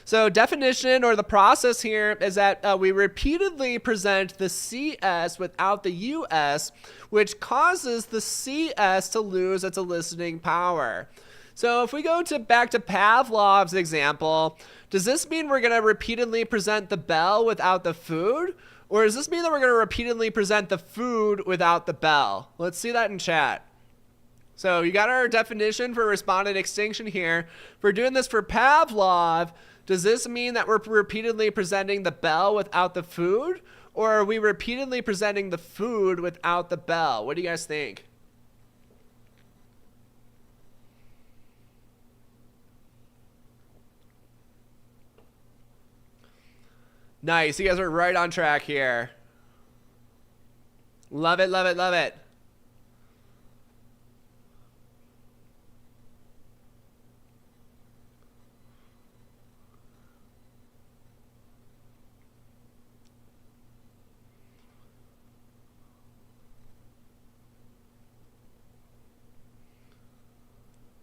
So definition, or the process here, is that we repeatedly present the CS without the US, which causes the CS to lose its eliciting power. So if we go back to Pavlov's example, does this mean we're going to repeatedly present the bell without the food? Or does this mean that we're going to repeatedly present the food without the bell? Let's see that in chat. So you got our definition for respondent extinction here. If we're doing this for Pavlov, does this mean that we're repeatedly presenting the bell without the food? Or are we repeatedly presenting the food without the bell? What do you guys think? Nice, you guys are right on track here. Love it, love it, love it.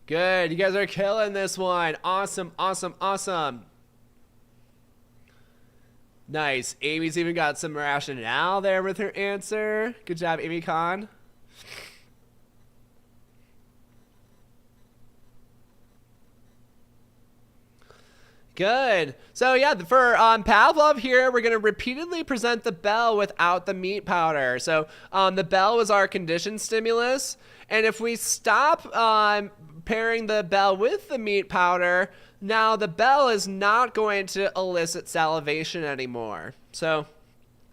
Good, you guys are killing this one. Awesome, awesome, awesome. Nice. Amy's even got some rationale there with her answer. Good job, Amy Khan. Good. So yeah, for Pavlov here, we're going to repeatedly present the bell without the meat powder. So the bell was our conditioned stimulus. And if we stop pairing the bell with the meat powder, now the bell is not going to elicit salivation anymore. So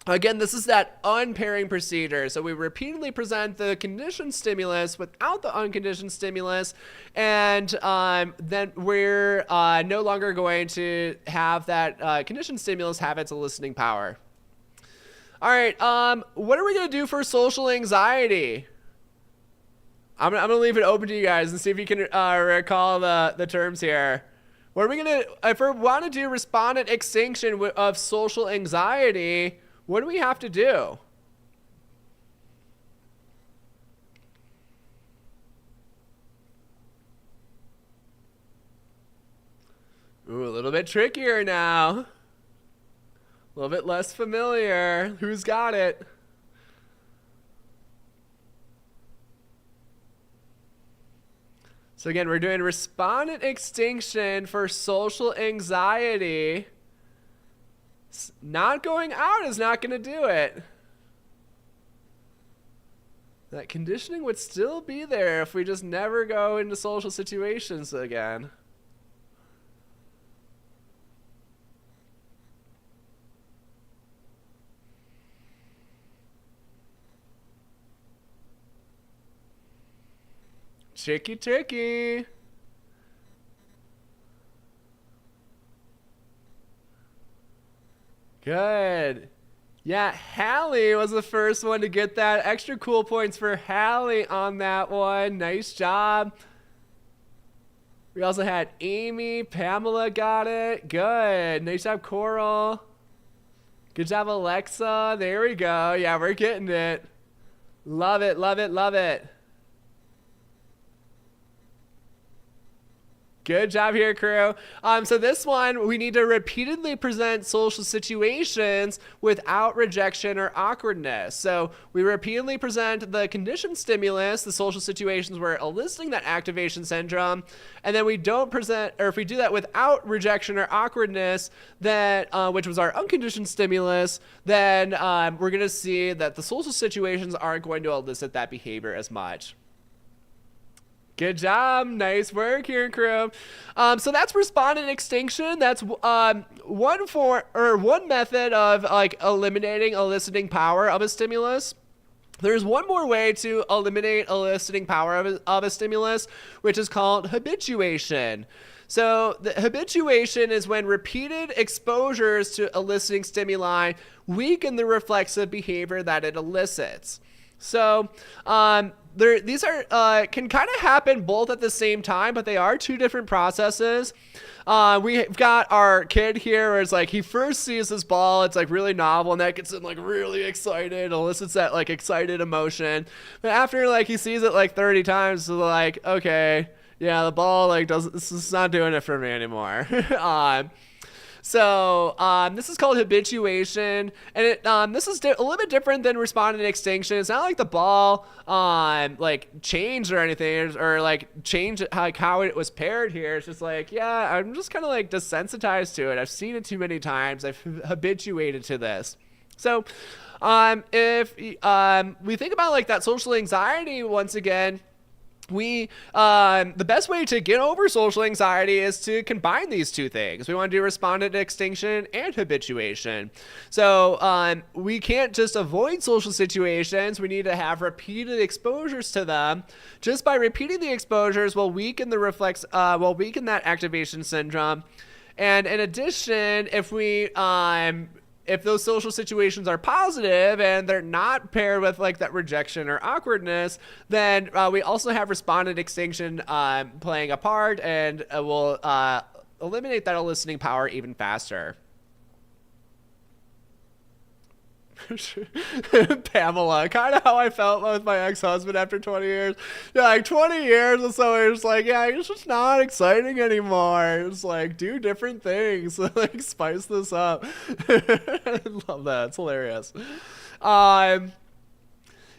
again, this is that unpairing procedure. So we repeatedly present the conditioned stimulus without the unconditioned stimulus, and then we're no longer going to have that conditioned stimulus have its eliciting power. All right, what are we going to do for social anxiety? I'm going to leave it open to you guys and see if you can recall the terms here. What are we going to, if we want to do respondent extinction of social anxiety, what do we have to do? Ooh, a little bit trickier now. A little bit less familiar. Who's got it? So again, we're doing respondent extinction for social anxiety. Not going out is not going to do it. That conditioning would still be there if we just never go into social situations again. Tricky, tricky. Good. Yeah, Hallie was the first one to get that. Extra cool points for Hallie on that one. Nice job. We also had Amy, Pamela got it. Good. Nice job, Coral. Good job, Alexa. There we go. Yeah, we're getting it. Love it, love it, love it. Good job here, crew. So this one, we need to repeatedly present social situations without rejection or awkwardness. So we repeatedly present the conditioned stimulus, the social situations where eliciting that activation syndrome, and then we don't present, or if we do that without rejection or awkwardness, then which was our unconditioned stimulus, then we're going to see that the social situations aren't going to elicit that behavior as much. Good job. Nice work here, crew. So that's respondent extinction. That's one method of like eliminating eliciting power of a stimulus. There's one more way to eliminate eliciting power of a stimulus, which is called habituation. So the habituation is when repeated exposures to eliciting stimuli weaken the reflexive behavior that it elicits. So these are can kind of happen both at the same time, but they are two different processes. We've got our kid here where it's like he first sees this ball, it's like really novel, and that gets him like really excited, elicits that like excited emotion. But after like he sees it like 30 times, so like, okay, yeah, the ball like this is not doing it for me anymore. So this is called habituation, and this is a little bit different than respondent extinction. It's not like the ball like changed or anything, or like changed how it was paired here. It's just like, yeah, I'm just kind of like desensitized to it. I've seen it too many times. I've habituated to this. So if we think about like that social anxiety once again, the best way to get over social anxiety is to combine these two things. We want to do respondent extinction and habituation. So we can't just avoid social situations. We need to have repeated exposures to them. Just by repeating the exposures will weaken the will weaken that activation syndrome. And in addition, if those social situations are positive and they're not paired with like that rejection or awkwardness, then we also have respondent extinction playing a part, and will eliminate that eliciting power even faster. Pamela, kind of how I felt with my ex-husband after 20 years. Yeah, like 20 years or so, it was like, yeah, it's just not exciting anymore. It's like, do different things, like spice this up. I love that. It's hilarious.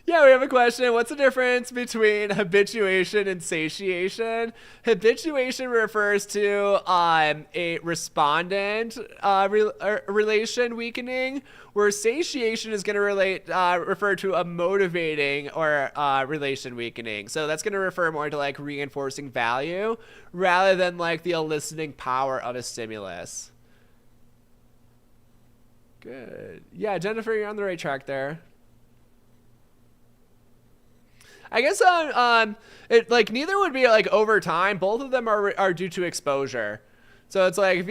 Yeah, we have a question. What's the difference between habituation and satiation? Habituation refers to a respondent relation weakening, where satiation is going to refer to a motivating or relation weakening. So that's going to refer more to like reinforcing value rather than like the eliciting power of a stimulus. Good. Yeah, Jennifer, you're on the right track there. I guess it like neither would be like over time. Both of them are due to exposure. So it's like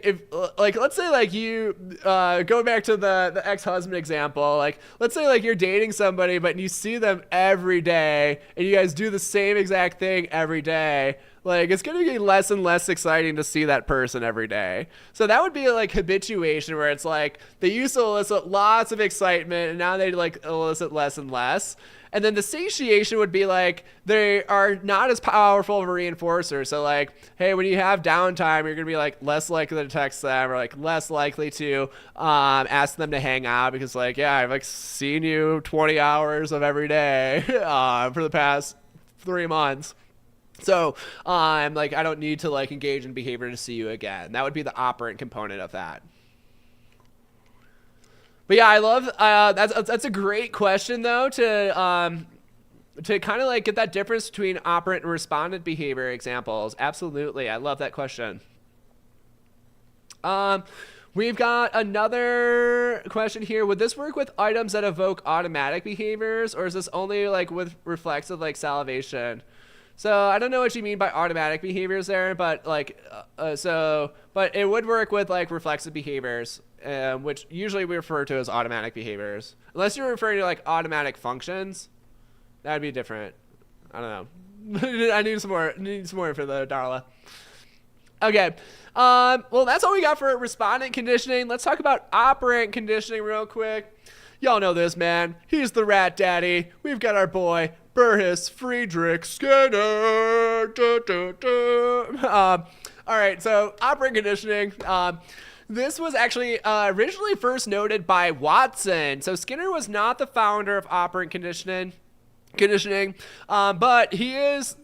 if let's say like you go back to the ex-husband example, like let's say like you're dating somebody but you see them every day and you guys do the same exact thing every day. Like it's going to be less and less exciting to see that person every day. So that would be like habituation, where it's like they used to elicit lots of excitement and now they like elicit less and less. And then the satiation would be like they are not as powerful of a reinforcer. So like, hey, when you have downtime, you're going to be like less likely to text them, or like less likely to ask them to hang out, because like, yeah, I've like seen you 20 hours of every day for the past 3 months. So I'm like, I don't need to like engage in behavior to see you again. That would be the operant component of that. But yeah, I love that's a great question though, to kind of like get that difference between operant and respondent behavior examples. Absolutely, I love that question. We've got another question here. Would this work with items that evoke automatic behaviors, or is this only like with reflexive like salivation? So I don't know what you mean by automatic behaviors there, but like, but it would work with like reflexive behaviors, which usually we refer to as automatic behaviors. Unless you're referring to like automatic functions, that would be different. I don't know. I need some more info there, Darla. Okay. Well, that's all we got for respondent conditioning. Let's talk about operant conditioning real quick. Y'all know this man. He's the rat daddy. We've got our boy Burris Friedrich Skinner. All right, so operant conditioning. This was actually originally first noted by Watson. So Skinner was not the founder of operant conditioning, but he is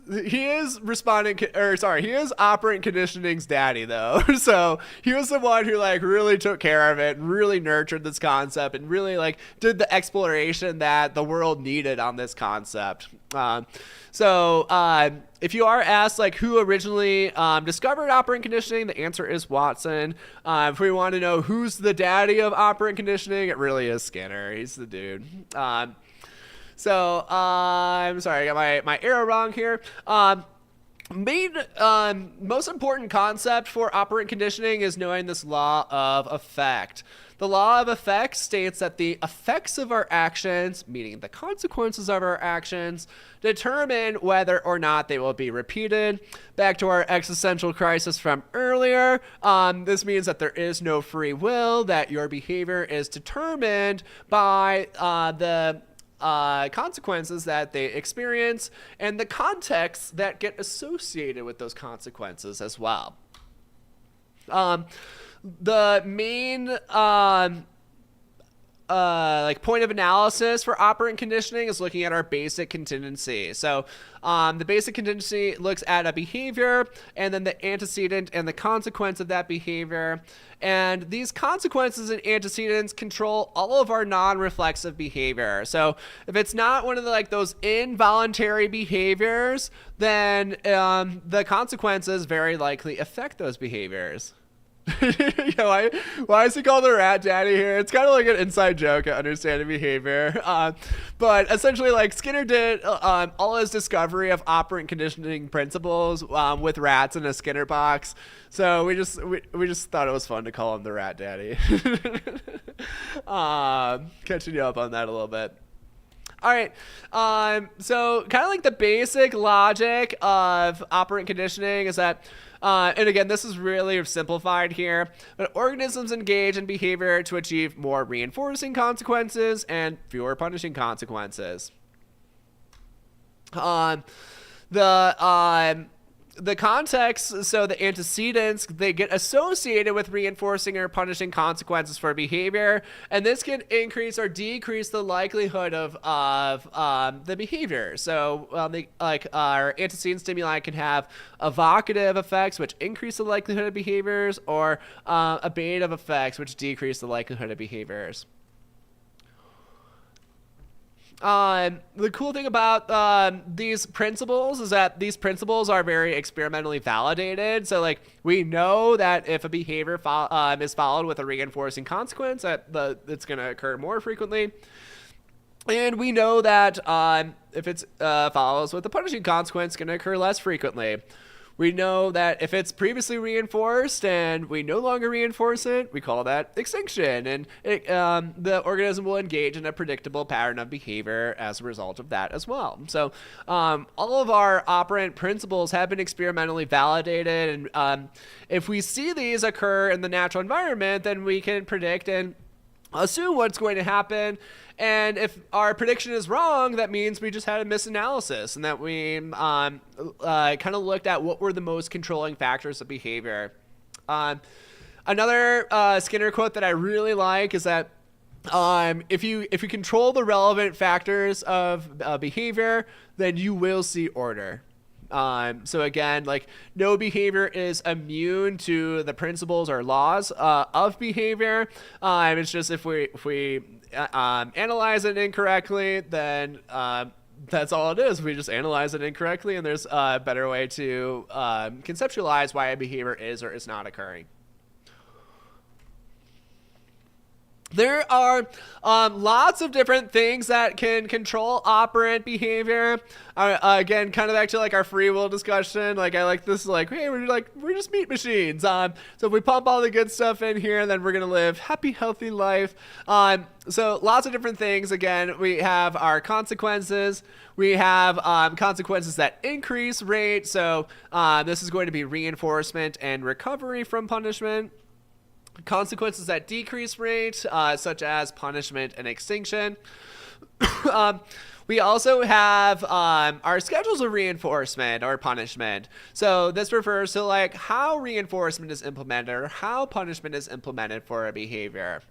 operant conditioning's daddy though. So he was the one who like really took care of it and really nurtured this concept and really like did the exploration that the world needed on this concept. If you are asked like who originally discovered operant conditioning, the answer is Watson. If we want to know who's the daddy of operant conditioning, it really is Skinner. He's the dude. I'm sorry, I got my arrow wrong here. Most important concept for operant conditioning is knowing this law of effect. The law of effect states that the effects of our actions, meaning the consequences of our actions, determine whether or not they will be repeated. Back to our existential crisis from earlier, this means that there is no free will, that your behavior is determined by the consequences that they experience and the contexts that get associated with those consequences as well. The main point of analysis for operant conditioning is looking at our basic contingency. So the basic contingency looks at a behavior and then the antecedent and the consequence of that behavior. And these consequences and antecedents control all of our non-reflexive behavior. So if it's not one of the, those involuntary behaviors, then the consequences very likely affect those behaviors. Why is he called the rat daddy here? It's kind of like an inside joke at understanding behavior. But essentially, Skinner did all his discovery of operant conditioning principles with rats in a Skinner box. So we just thought it was fun to call him the rat daddy. Catching you up on that a little bit. All right, so kind of the basic logic of operant conditioning is that, and again, this is really simplified here, but organisms engage in behavior to achieve more reinforcing consequences and fewer punishing consequences. The context, so the antecedents, they get associated with reinforcing or punishing consequences for behavior, and this can increase or decrease the likelihood of the behavior. So, our antecedent stimuli can have evocative effects, which increase the likelihood of behaviors, or ablative effects, which decrease the likelihood of behaviors. The cool thing about these principles is that these principles are very experimentally validated. So we know that if a behavior is followed with a reinforcing consequence, that it's going to occur more frequently. And we know that if it follows with a punishing consequence, it's going to occur less frequently. We know that if it's previously reinforced and we no longer reinforce it, we call that extinction. And the organism will engage in a predictable pattern of behavior as a result of that as well. So all of our operant principles have been experimentally validated. And if we see these occur in the natural environment, then we can predict and assume what's going to happen. And if our prediction is wrong, that means we just had a misanalysis and that we kind of looked at what were the most controlling factors of behavior. Another Skinner quote that I really like is that if you control the relevant factors of behavior, then you will see order. So again, no behavior is immune to the principles or laws of behavior. It's just if we analyze it incorrectly, then that's all it is. We just analyze it incorrectly, and there's a better way to conceptualize why a behavior is or is not occurring. There are lots of different things that can control operant behavior. Again, kind of back to like our free will discussion. Like I like this, like, hey, we're just meat machines. So if we pump all the good stuff in here, then we're gonna live happy, healthy life. So lots of different things. Again, we have our consequences. We have consequences that increase rate. So this is going to be reinforcement and recovery from punishment. Consequences that decrease rate, such as punishment and extinction. We also have our schedules of reinforcement or punishment. So this refers to like how reinforcement is implemented or how punishment is implemented for a behavior.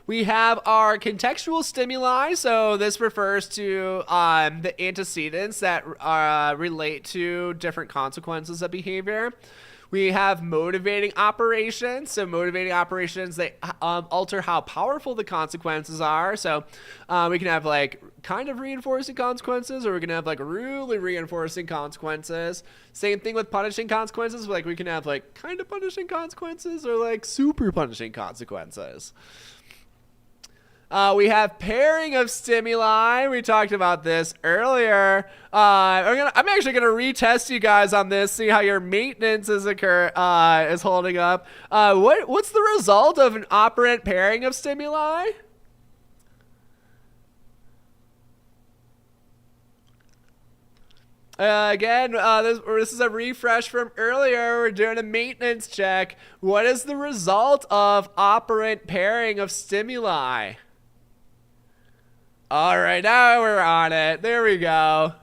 We have our contextual stimuli. So this refers to the antecedents that relate to different consequences of behavior. We have motivating operations. So motivating operations, they alter how powerful the consequences are. So we can have like kind of reinforcing consequences, or we can have like really reinforcing consequences. Same thing with punishing consequences. Like we can have like kind of punishing consequences or like super punishing consequences. We have pairing of stimuli. We talked about this earlier. I'm actually gonna retest you guys on this, see how your maintenance is holding up. What's the result of an operant pairing of stimuli? Again, this is a refresh from earlier. We're doing a maintenance check. What is the result of operant pairing of stimuli? All right, now we're on it. There we go.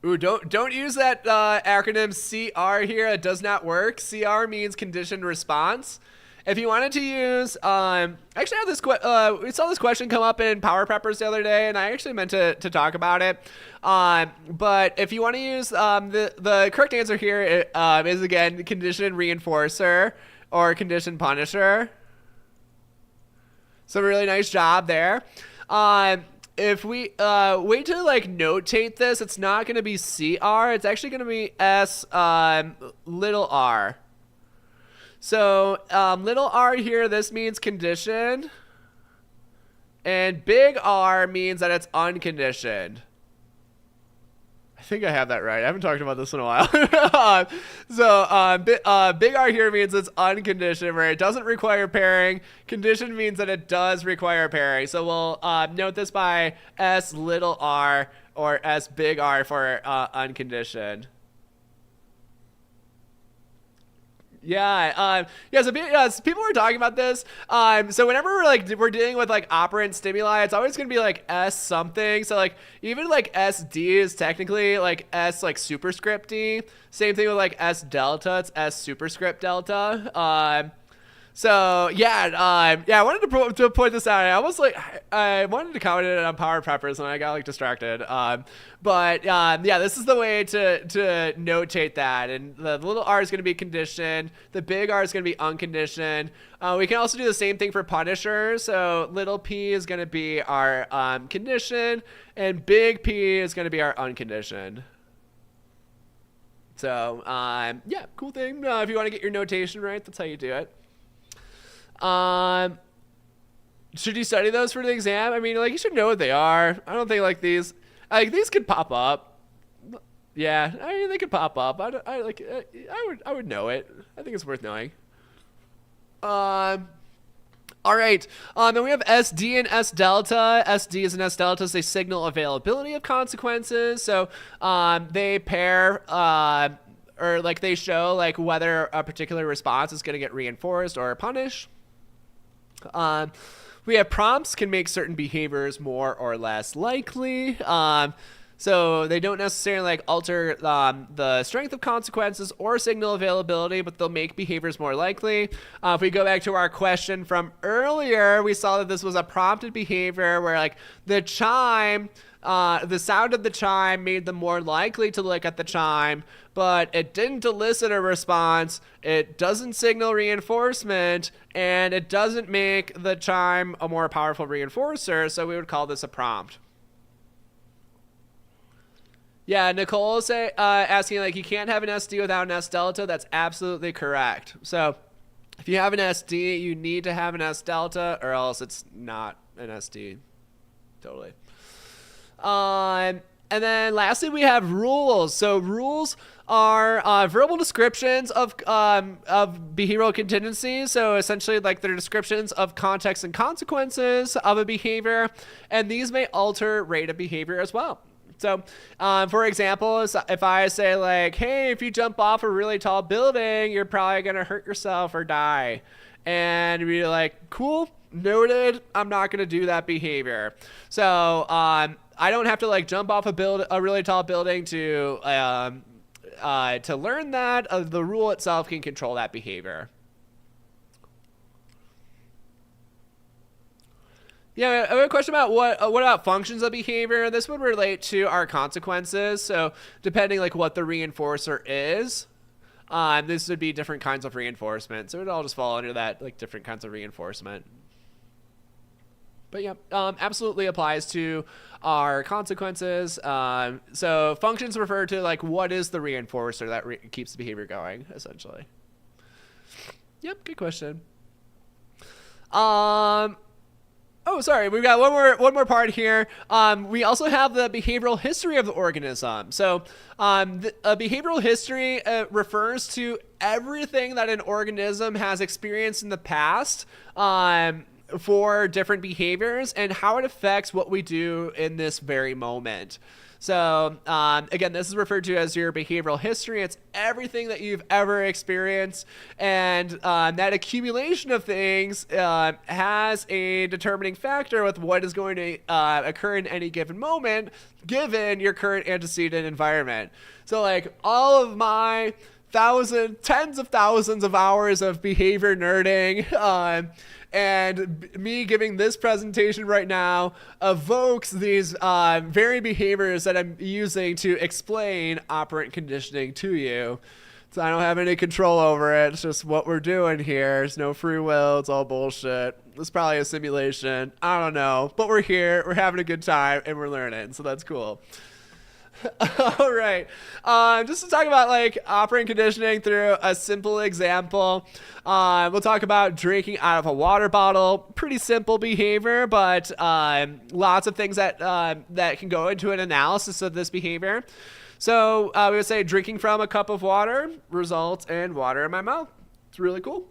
Ooh, don't use that acronym CR here. It does not work. CR means conditioned response. If you wanted to use, actually, I have this we saw this question come up in Power Preppers the other day, and I actually meant to talk about it. But if you want to use the correct answer here is again conditioned reinforcer or conditioned punisher. So really nice job there. If we wait to like notate this, it's not going to be CR. It's actually going to be S little r. So little r here, this means conditioned. And big R means that it's unconditioned. I think I have that right. I haven't talked about this in a while. Big R here means it's unconditioned, where it doesn't require pairing. Conditioned means that it does require pairing. So we'll note this by S little r or S big R for unconditioned. Yeah, so people were talking about this. So whenever we're dealing with like operant stimuli, it's always gonna be like S something. So like even like SD is technically like S like superscript D. Same thing with like S delta. It's S superscript delta. So yeah, I wanted to point this out. I wanted to comment it on Power Preppers and I got like distracted. Yeah, this is the way to notate that. And the little r is going to be conditioned. The big R is going to be unconditioned. We can also do the same thing for punisher. So little p is going to be our conditioned, and big P is going to be our unconditioned. So yeah, cool thing. If you want to get your notation right, that's how you do it. Should you study those for the exam? I mean, like, you should know what they are. I don't think like these could pop up. Yeah, I mean, they could pop up. I would know it. I think it's worth knowing. All right. Then we have SD and S delta. SDs and S deltas, they signal availability of consequences. So they pair or like they show like whether a particular response is going to get reinforced or punished. We have prompts can make certain behaviors more or less likely. So they don't necessarily like alter the strength of consequences or signal availability, but they'll make behaviors more likely. If we go back to our question from earlier, we saw that this was a prompted behavior where like the chime, the sound of the chime made them more likely to look at the chime, but it didn't elicit a response, it doesn't signal reinforcement, and it doesn't make the chime a more powerful reinforcer, so we would call this a prompt. Yeah, Nicole is asking like you can't have an SD without an S delta. That's absolutely correct. So if you have an SD, you need to have an S delta, or else it's not an SD. Totally. And then lastly, we have rules. So rules are verbal descriptions of behavioral contingencies. So essentially, like they're descriptions of context and consequences of a behavior, and these may alter rate of behavior as well. So, for example, if I say like, hey, if you jump off a really tall building, you're probably going to hurt yourself or die. And you're like, cool, noted, I'm not going to do that behavior. So, I don't have to like jump off a really tall building to learn that. The rule itself can control that behavior. Yeah, I have a question about what about functions of behavior. This would relate to our consequences. So depending like what the reinforcer is, this would be different kinds of reinforcement. So it would all just fall under that like different kinds of reinforcement. But yeah, absolutely applies to our consequences. So functions refer to like what is the reinforcer that keeps the behavior going, essentially. Yep, good question. Oh, sorry. We've got one more part here. We also have the behavioral history of the organism. So, a behavioral history refers to everything that an organism has experienced in the past for different behaviors and how it affects what we do in this very moment. So again, this is referred to as your behavioral history. It's everything that you've ever experienced, and that accumulation of things has a determining factor with what is going to occur in any given moment, given your current antecedent environment. So like all of my tens of thousands of hours of behavior nerding, and me giving this presentation right now evokes these very behaviors that I'm using to explain operant conditioning to you. So I don't have any control over it. It's just what we're doing here. There's no free will. It's all bullshit. It's probably a simulation. I don't know. But we're here. We're having a good time, and we're learning. So that's cool. All right. Just to talk about like operant conditioning through a simple example, we'll talk about drinking out of a water bottle. Pretty simple behavior, but lots of things that can go into an analysis of this behavior. So we would say drinking from a cup of water results in water in my mouth. It's really cool.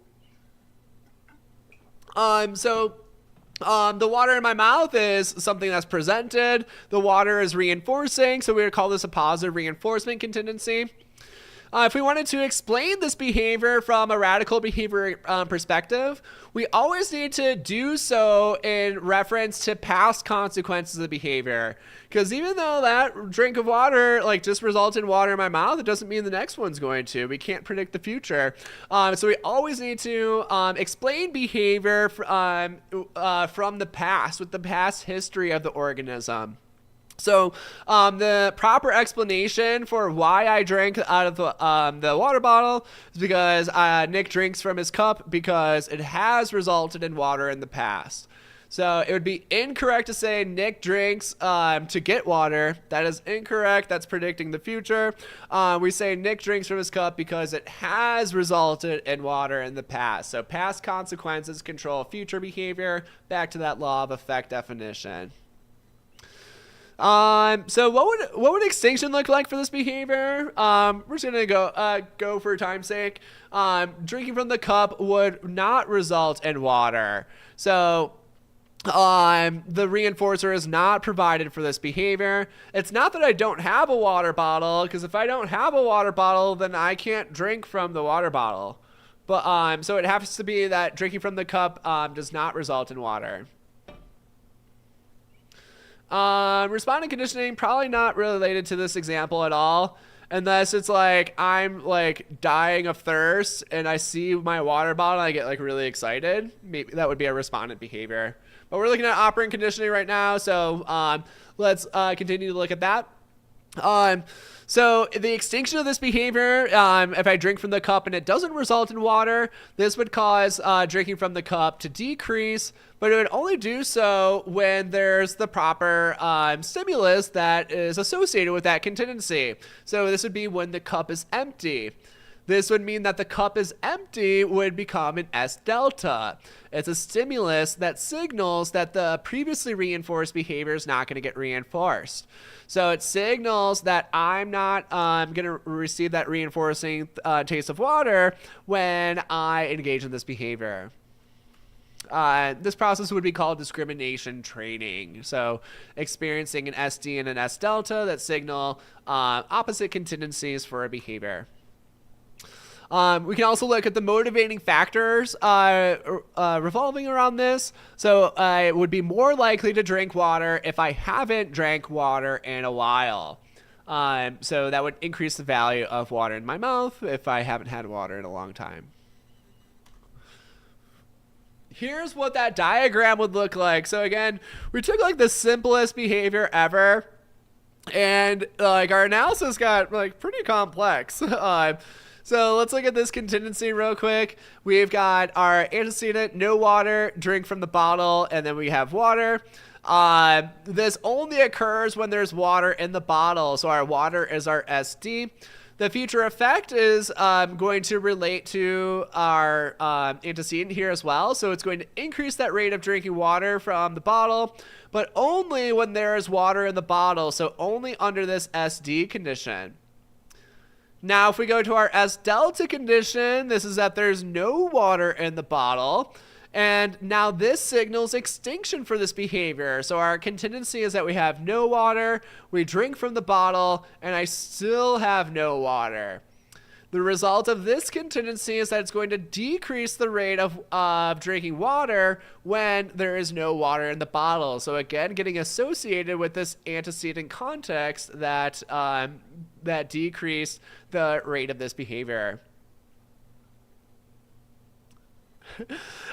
The water in my mouth is something that's presented. The water is reinforcing, so we would call this a positive reinforcement contingency. If we wanted to explain this behavior from a radical behavior perspective, we always need to do so in reference to past consequences of the behavior. Because even though that drink of water like just resulted in water in my mouth, it doesn't mean the next one's going to. We can't predict the future. So we always need to explain behavior from the past, with the past history of the organism. So the proper explanation for why I drank out of the water bottle is because Nick drinks from his cup because it has resulted in water in the past. So it would be incorrect to say Nick drinks to get water. That is incorrect. That's predicting the future. We say Nick drinks from his cup because it has resulted in water in the past. So past consequences control future behavior. Back to that law of effect definition. So what would extinction look like for this behavior? We're just gonna go for time's sake. Drinking from the cup would not result in water. So the reinforcer is not provided for this behavior. It's not that I don't have a water bottle, because if I don't have a water bottle, then I can't drink from the water bottle. But so it has to be that drinking from the cup does not result in water. Respondent conditioning, probably not related to this example at all, unless it's like I'm like dying of thirst and I see my water bottle and I get like really excited. Maybe that would be a respondent behavior. But we're looking at operant conditioning right now, so let's continue to look at that. So the extinction of this behavior, if I drink from the cup and it doesn't result in water, this would cause drinking from the cup to decrease, but it would only do so when there's the proper stimulus that is associated with that contingency. So this would be when the cup is empty. This would mean that the cup is empty would become an S delta. It's a stimulus that signals that the previously reinforced behavior is not going to get reinforced. So it signals that I'm not going to receive that reinforcing taste of water when I engage in this behavior. This process would be called discrimination training. So experiencing an SD and an S delta that signal opposite contingencies for a behavior. We can also look at the motivating factors revolving around this. So I would be more likely to drink water if I haven't drank water in a while. So that would increase the value of water in my mouth if I haven't had water in a long time. Here's what that diagram would look like. So again, we took like the simplest behavior ever, and like our analysis got like pretty complex. So let's look at this contingency real quick. We've got our antecedent, no water, drink from the bottle, and then we have water. This only occurs when there's water in the bottle. So our water is our SD. The future effect is going to relate to our antecedent here as well. So it's going to increase that rate of drinking water from the bottle, but only when there is water in the bottle. So only under this SD condition. Now, if we go to our S delta condition, this is that there's no water in the bottle. And now this signals extinction for this behavior. So our contingency is that we have no water, we drink from the bottle, and I still have no water. The result of this contingency is that it's going to decrease the rate of drinking water when there is no water in the bottle. So again, getting associated with this antecedent context that decreased the rate of this behavior.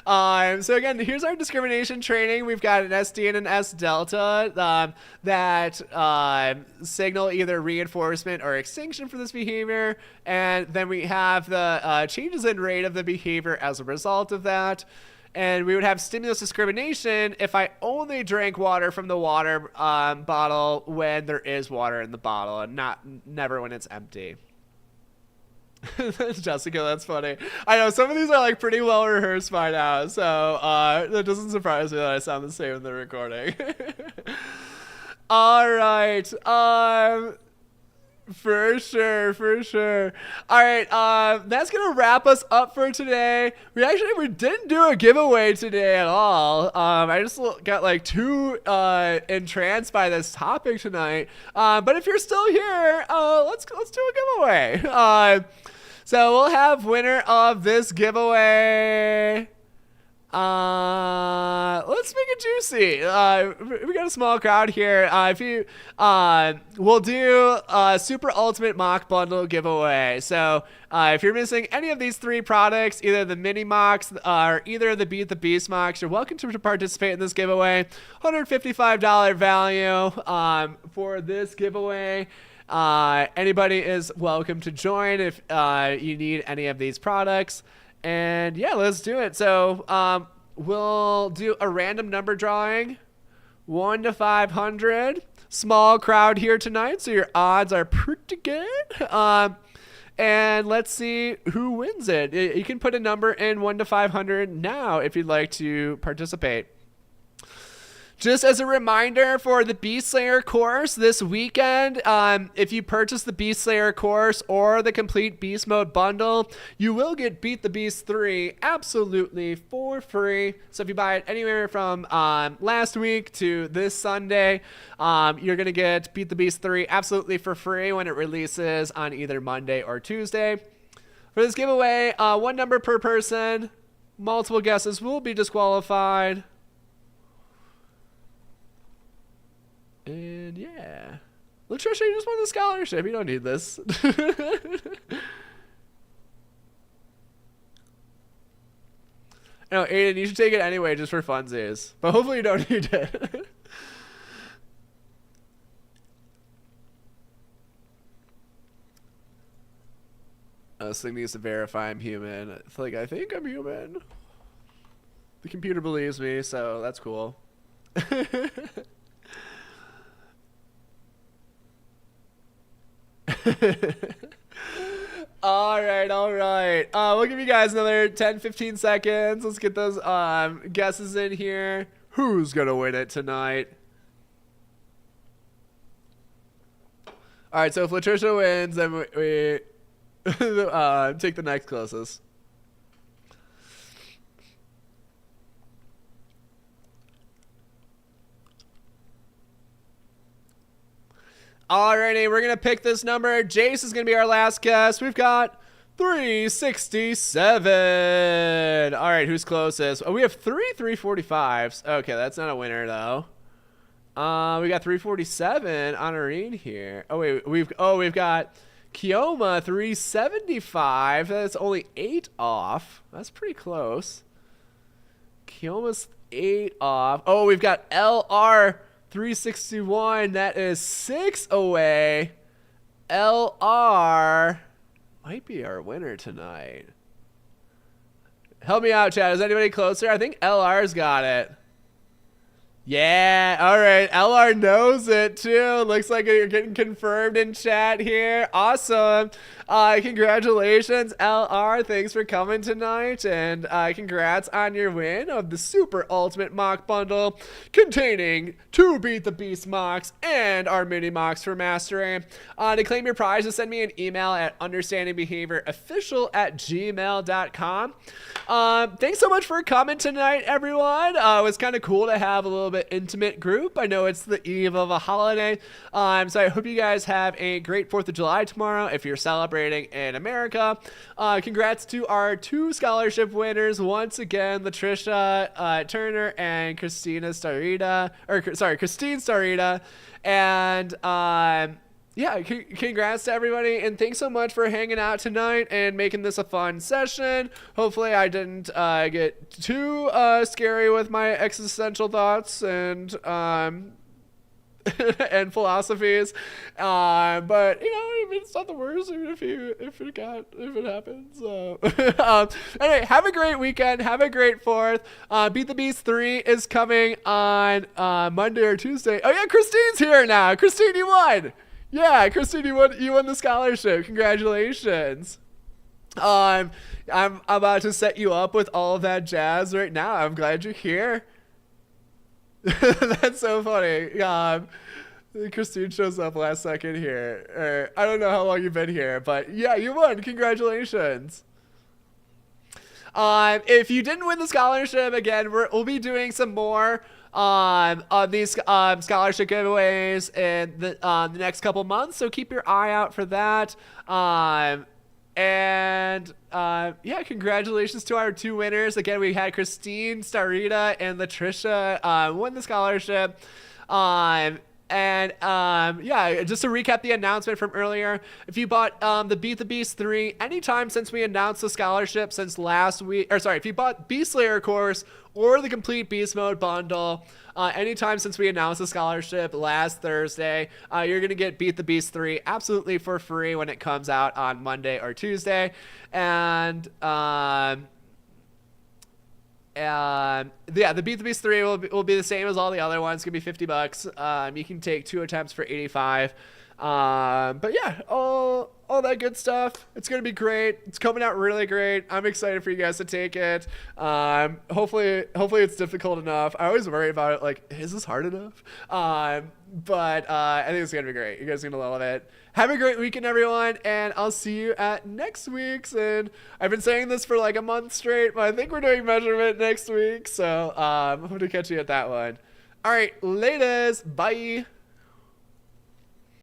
So again, here's our discrimination training. We've got an SD and an S delta that signal either reinforcement or extinction for this behavior. And then we have the changes in rate of the behavior as a result of that. And we would have stimulus discrimination if I only drank water from the water bottle when there is water in the bottle, and never when it's empty. Jessica, that's funny. I know some of these are like pretty well rehearsed by now, so that doesn't surprise me that I sound the same in the recording. All right. For sure. All right, that's gonna wrap us up for today. We didn't do a giveaway today at all. I just got like too entranced by this topic tonight. But if you're still here, let's do a giveaway. So we'll have winner of this giveaway. Let's make it juicy. We got a small crowd here. We'll do a super ultimate mock bundle giveaway. So if you're missing any of these three products, either the mini mocks or either the Beat the Beast mocks, you're welcome to participate in this giveaway. $155 value for this giveaway. Anybody is welcome to join if you need any of these products. And yeah, let's do it. So we'll do a random number drawing, 1 to 500. Small crowd here tonight, so your odds are pretty good. And let's see who wins it. You can put a number in 1 to 500 now if you'd like to participate. Just as a reminder for the Beast Slayer course this weekend, if you purchase the Beast Slayer course or the complete Beast Mode bundle, you will get Beat the Beast 3 absolutely for free. So if you buy it anywhere from last week to this Sunday, you're going to get Beat the Beast 3 absolutely for free when it releases on either Monday or Tuesday. For this giveaway, one number per person. Multiple guesses will be disqualified. And yeah, Latricia, you just won the scholarship. You don't need this. No, Aiden, you should take it anyway just for funsies. But hopefully you don't need it. this thing needs to verify I'm human. It's like, I think I'm human. The computer believes me, so that's cool. All right. We'll give you guys another 10-15 seconds. Let's get those guesses in here. Who's gonna win it tonight? All right, so if Latricia wins, then we take the next closest. Alrighty, we're going to pick this number. Jace is going to be our last guess. We've got 367. All right, who's closest? Oh, we have three 345s. Okay, that's not a winner, though. We got 347 on Irene here. Oh, wait, we've got Kioma 375. That's only 8 off. That's pretty close. Kioma's 8 off. Oh, we've got LR 361, that is 6 away. LR might be our winner tonight. Help me out, chat. Is anybody closer? I think LR's got it. Yeah, all right. LR knows it too. Looks like you're getting confirmed in chat here. Awesome. Congratulations, LR. Thanks for coming tonight. And congrats on your win of the Super Ultimate Mock Bundle containing 2 Beat the Beast mocks and our mini mocks for Mastery. To claim your prize, just send me an email at understandingbehaviorofficial@gmail.com. Thanks so much for coming tonight, everyone. It was kind of cool to have a little bit intimate group. I know it's the eve of a holiday, so I hope you guys have a great 4th of July tomorrow if you're celebrating in America. Congrats to our 2 scholarship winners once again, Latricia Turner and Christine Starita. And yeah, congrats to everybody, and thanks so much for hanging out tonight and making this a fun session. Hopefully I didn't get too scary with my existential thoughts and and philosophies, but you know, I mean, it's not the worst even if it happens. Anyway, have a great weekend, have a great 4th. Beat the Beast 3 is coming on Monday or Tuesday. Oh yeah, Christine's here now. Christine, you won. Yeah, Christine, you won the scholarship. Congratulations. I'm about to set you up with all of that jazz right now. I'm glad you're here. That's so funny. Christine shows up last second here. I don't know how long you've been here, but yeah, you won. Congratulations. If you didn't win the scholarship, again, we'll be doing some more of these scholarship giveaways in the next couple months, so keep your eye out for that. Yeah, congratulations to our 2 winners. Again, we had Christine Starita and Latricia won the scholarship. Yeah, just to recap the announcement from earlier, if you bought the Beat the Beast 3 anytime since we announced the scholarship since last week, or sorry, if you bought Beast Slayer course or the complete Beast Mode bundle anytime since we announced the scholarship last Thursday, you're going to get Beat the Beast 3 absolutely for free when it comes out on Monday or Tuesday. And yeah, the Beat the Beast 3 will be the same as all the other ones. It's gonna be $50. You can take 2 attempts for 85. But yeah, all that good stuff. It's gonna be great. It's coming out really great. I'm excited for you guys to take it. Hopefully it's difficult enough. I always worry about it, like, is this hard enough? But I think it's gonna be great. You guys are gonna love it. Have a great weekend, everyone, and I'll see you at next week's. And I've been saying this for like a month straight, but I think we're doing measurement next week, so I'm hoping to catch you at that one. All right, laters, bye.